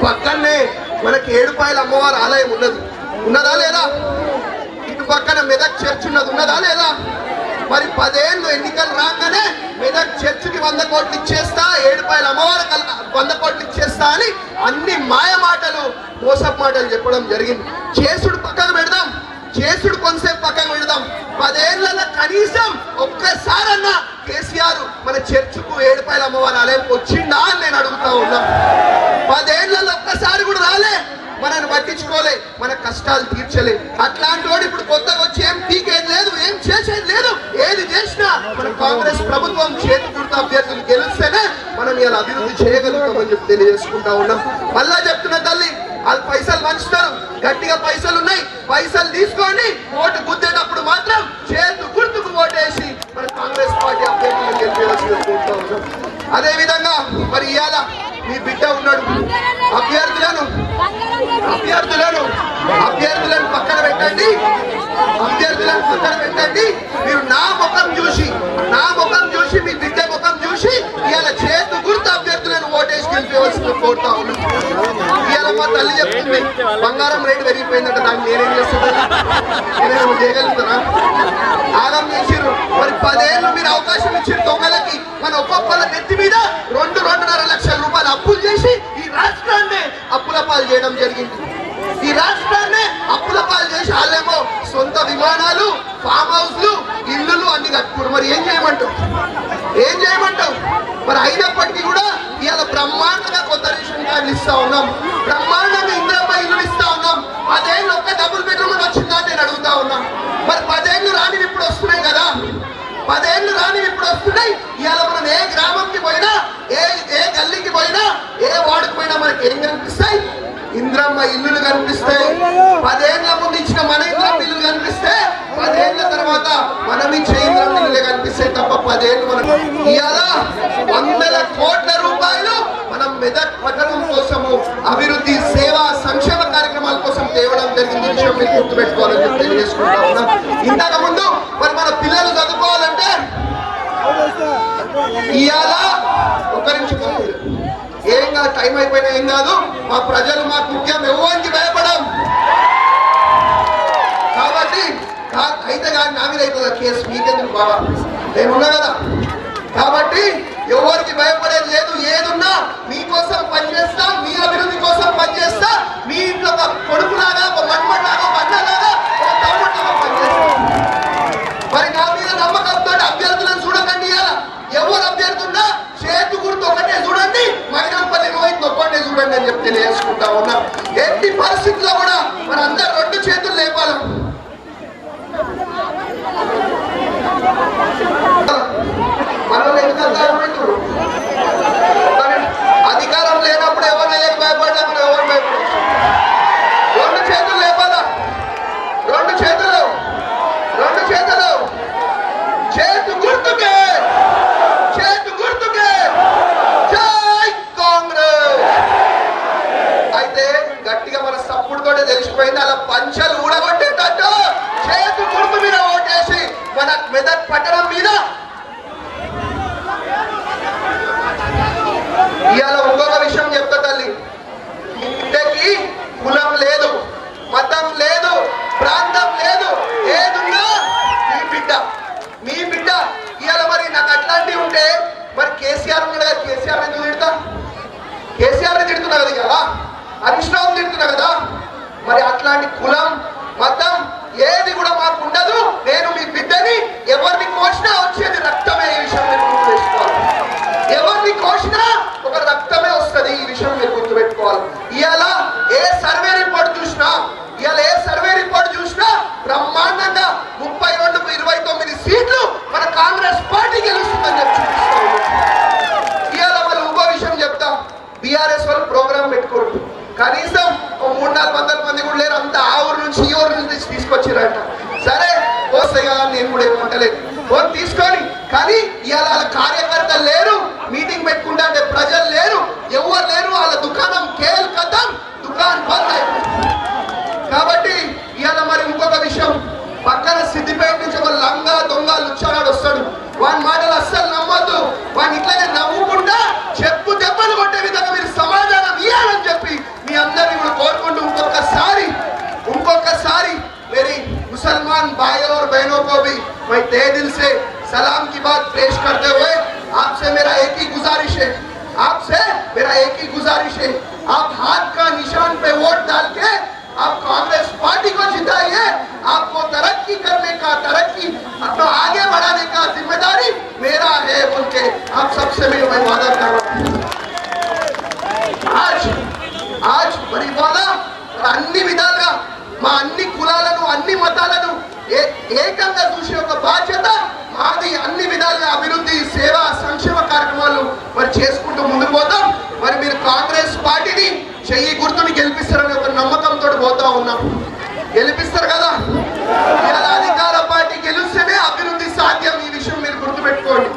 S12: పక్కనే మనకి ఏడుపాయల అమ్మవారి ఆలయం ఉన్నదా లేదా? ఇటు పక్కన మెదక్ చర్చ్ ఉన్నదా లేదా? మరి 10 ఏళ్ళు ఎన్నికలు రాగానే మెదక్ చర్చికి 100 కోట్లు ఇచ్చేస్తా, ఏడుపాయల అమ్మవారి 100 కోట్లు ఇచ్చేస్తా అని అన్ని మాయ మాటలు, మోసపు మాటలు చెప్పడం జరిగింది. చేసుడు పక్కకు పెడదాం, చేసుడు కొంతసేపు పక్కకు పెడదాం. 10 ఏళ్ళలో కనీసం ఒక్కసారన్నా కేసీఆర్ మన చర్చికు ఏడుపాయల అమ్మవారి ఆలయంకి వచ్చిందా అని నేను అడుగుతా ఉన్నా. 10 ఏళ్ళలో ఒక్కసారి కూడా రాలే, మనల్ని పట్టించుకోలే, మన కష్టాలు తీర్చలే. అట్లాంటి వాడు ఇప్పుడు కొత్తగా వచ్చి ఏం పీకేది లేదు, ఏం చేసేది లేదు. ఏది చేసినా మన కాంగ్రెస్ ప్రభుత్వం చేతి గుర్తు అభ్యర్థులు గెలిస్తేనే మనం ఇలా అభివృద్ధి చేయగలుగుతామని చెప్పి తెలియజేసుకుంటా ఉన్నాం. మళ్ళా చెప్తున్న తల్లి, వాళ్ళు పైసలు పంచుతారు, గట్టిగా పైసలు ఉన్నాయి, పైసలు తీసుకోండి, ఓటు గుద్దేటప్పుడు మాత్రం చేతు గుర్తుకు ఓటేసి మన కాంగ్రెస్ పార్టీ అభ్యర్థులను గెలిపేయాల్సిందిగా కోరుతా ఉన్నాం. అదే విధంగా మరి ఇవాళ మీ బిడ్డ ఉన్నాడు, అభ్యర్థులను పక్కన పెట్టండి, అభ్యర్థులను పక్కన పెట్టండి. మీరు నా ముఖం చూసి మీ బిడ్డ ముఖం చూసి ఇవాళ చేతు గుర్తు అభ్యర్థులను ఓటేసి గెలిపేవలసింది కోరుతా ఉన్నాం. ఇవాళ మా తల్లి చెప్తుంది బంగారం రేటు పెరిగిపోయిందంట, దాన్ని నేనేం చేస్తున్నా, నేనేమో చేయగలుగుతానా? ఆగం చేసిర్రు. మరి 10 ఏళ్ళు మీరు అవకాశం ఇచ్చిన దొంగలకి మన ఒక్కొక్కల నెత్తి మీద 2-2.5 లక్షల రూపాయలు అప్పులు చేసి ఈ రాష్ట్రాన్ని అప్పుల పాలు చేయడం జరిగింది. ఈ రాష్ట్రాన్ని అప్పుల పాలు చేసి వాళ్ళేమో సొంత విమానాలు, ఫామ్ హౌస్లు, ఇల్లులు అన్ని కట్టుకున్నారు. మరి ఏం చేయమంటావు? మరి అయినప్పటికీ కూడా ఇవాళ బ్రహ్మాండంగా కొత్త రేషన్ కార్డులు ఇస్తా ఉన్నాం, బ్రహ్మాండంగా ఇంద్రమ్మ ఇల్లులు ఇస్తా ఉన్నాం. 10 ఏళ్ళు ఒక్క డబుల్ బెడ్రూమ్ వచ్చిందా నేను అడుగుతా ఉన్నా. మరి 10 ఏళ్ళు రానివి ఇప్పుడు వస్తున్నాయి కదా, 10 ఏళ్ళు రానివి ఇప్పుడు వస్తున్నాయి. ఇవాళ మనం ఏ గ్రామంకి పోయినా, ఏ గల్లీకి పోయినా, ఏ వార్డుకి పోయినా మనకి ఏం కనిపిస్తాయి? ఇంద్రమ్మ ఇల్లులు కనిపిస్తాయి. 10 ఏళ్ల ముందు ఇచ్చిన మన ఇంద్రమ్మ ఇల్లులు కనిపిస్తే 10 ఏళ్ల తర్వాత మనం ఇచ్చే ఇంద్రమ్మ ఇల్లులే కనిపిస్తాయి తప్ప 10 ఏళ్ళు మనం ఇవాళ 100 కోట్ల రూపాయలు మనం మెదక్ పట్టణం కోసము అభివృద్ధి, సేవా, సంక్షేమ కార్యక్రమాల కోసం తేవడం జరిగింది. విషయం మీరు గుర్తుపెట్టుకోవాలని చెప్పి తెలియజేసుకుంటా ఉన్నాం. ఇంతకు ముందు మరి మన పిల్లలు చదువుకోవాలంటే ఇవాళ ఏం కాదు, టైం అయిపోయినా ఏం కాదు, మా ప్రజలు మాకు ముఖ్యం, ఎవరికి భయపడం. కాబట్టి అయితే కానీ నా మీద అవుతుంది కేసు, మీకెందుకు బాబా, నేనున్నా కదా. కాబట్టి ఎవరికి భయపడేది లేదు. ఏదున్నా మీకోసం పనిచేస్తా, మీ అభివృద్ధి కోసం పనిచేస్తా, మీ ఇంట్లో ఒక కొడుకులాగా, ఒక మన్మట్లాగా, ఒక అన్నలాగా, ఒక తమ్ముడుగా పనిచేస్తా. మరి నా మీద నమ్మకంతో అభ్యర్థులను చూడకండి. ఎవరు అభ్యర్థి ఉన్నా చేతు గుర్తు ఒకటే చూడండి, మైనంపల్లి రోహిత్ ఒక్కటే చూడండి అని చెప్పి తెలియజేసుకుంటా ఉన్నా. ఎట్టి పరిస్థితుల్లో కూడా మరి అందరు 2 చేతులు లేపాలి. అధికారం లేనప్పుడు ఎవరైనా భయపడ్డా మనం ఎవరు భయపడచ్చు. 2 చేతులు లేపాలా, 2 చేతులు చేతు గుర్తుకే, జై కాంగ్రెస్. అయితే గట్టిగా మన సప్పుడుతోనే తెలిసిపోయింది, అలా పంచలు ఊడగొట్టేటట్టు చేతు గుర్తు మీద ఓటేసి మన కానీ కులం మతం ఏది కూడా మాకు ఉండదు. నేను మీ బిడ్డని, ఎవరిని కోసినా వచ్చేది రక్తమే. ఈ విషయం మీరు గుర్తుపెట్టుకోవాలి. ఎవరిని కోసినా ఒక రక్తమే వస్తుంది. ఈ విషయం మీరు గుర్తుపెట్టుకోవాలి. ఇవాళ ఏ సర్వే రిపోర్ట్ చూసినా బ్రహ్మాండంగా 32కు 29 సీట్లు మన కాంగ్రెస్ పార్టీ గెలుస్తుందని చెప్పి చూపిస్తాం. ఇవాళ వాళ్ళు ఇంకో విషయం చెప్తాం. బీఆర్ఎస్ వాళ్ళు ప్రోగ్రామ్ పెట్టుకోరు. కనీసం 300-400 మంది కూడా లేరు. అంతా ఆ ఊరు నుంచి ఈ ఊరు నుంచి తీసుకొచ్చారంట. సరే వస్తాయి కదా, నేను కూడా ఏమంటలేదు. ఫోన్ తీసుకొని, కానీ ఇవాళ వాళ్ళ కార్యకర్తలు లేరు. మీటింగ్ పెట్టుకుంటా అంటే ప్రజలు లేరు, ఎవరు లేరు. వాళ్ళ దుకాణం కేల్ కథం, దుకాణం బంద్ అయిపోయింది. కాబట్టి ఇవాళ మరి ఇంకొక విషయం, పక్కన సిద్దిపేట నుంచి ఒక లంగా దొంగ లుచ్చగాడు వస్తాడు. వాని మాటలు అస్సలు నమ్మద్దు. వాని ఇట్లానే నవ్వుకుంటా చెప్పు దెబ్బలు కొట్టే విధంగా మీరు సమాధానం ఇవ్వాలని చెప్పి మీ అందరినీ కూడా కోరుకుంటూ ఇంకొకసారి मेरी मुसलमान भाइयों और बहनों को भी मैं तहे दिल से सलाम की बात पेश करते हुए आपसे मेरा एक ही गुजारिश है, आप हाथ का निशान पे वोट डाल के आप कांग्रेस पार्टी को जिताइए. आपको तरक्की करने का, अपना आगे बढ़ाने का जिम्मेदारी मेरा है बोल के आप सबसे मैं वादा कर रहा हूँ. आज మరి ఇవాళ అన్ని విధాలుగా మా అన్ని కులాలను, అన్ని మతాలను ఏకంగా చూసే ఒక బాధ్యత మాది. అన్ని విధాలుగా అభివృద్ధి, సేవ, సంక్షేమ కార్యక్రమాలు మరి చేసుకుంటూ ముందుకు పోతాం. మరి మీరు కాంగ్రెస్ పార్టీని చెయ్యి గుర్తుని గెలిపిస్తారని ఒక నమ్మకంతో పోతా ఉన్నాం. గెలిపిస్తారు కదా. ఇలా అధికార పార్టీ గెలిస్తేనే అభివృద్ధి సాధ్యం. ఈ విషయం మీరు గుర్తుపెట్టుకోండి.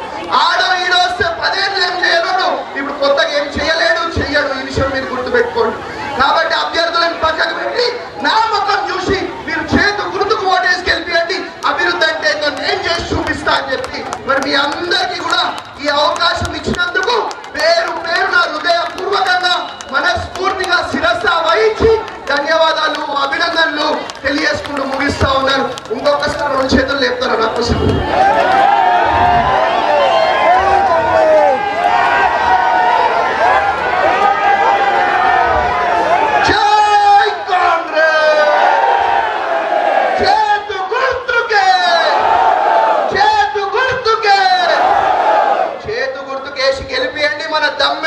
S12: ఆడో ఈడో వస్తే 10 ఏళ్ళు ఏం చేయలేడు, ఇప్పుడు కొత్తగా ఏం చెయ్యడు. ఈ విషయం మీరు గుర్తుపెట్టుకోండి. కాబట్టి అభ్యర్థులను పక్కకు పెట్టి నా ముఖం చూసి మీరు చేతు గుర్తుకు ఓటేసి గెలిపియండి. అభివృద్ధి అంటే నేను చేసి చూపిస్తా అని చెప్పి మరి మీ అందరికీ కూడా ఈ అవకాశం ఇచ్చినందుకు పేరు నా హృదయపూర్వకంగా మనస్ఫూర్తిగా శిరస్సు వహించి ధన్యవాదాలు, అభినందనలు తెలియజేసుకుంటూ ముగిస్తా ఉన్నాను. ఇంకొకసారి 2 చేతులు లేపుతారు నా కోసం. మన దమ్మె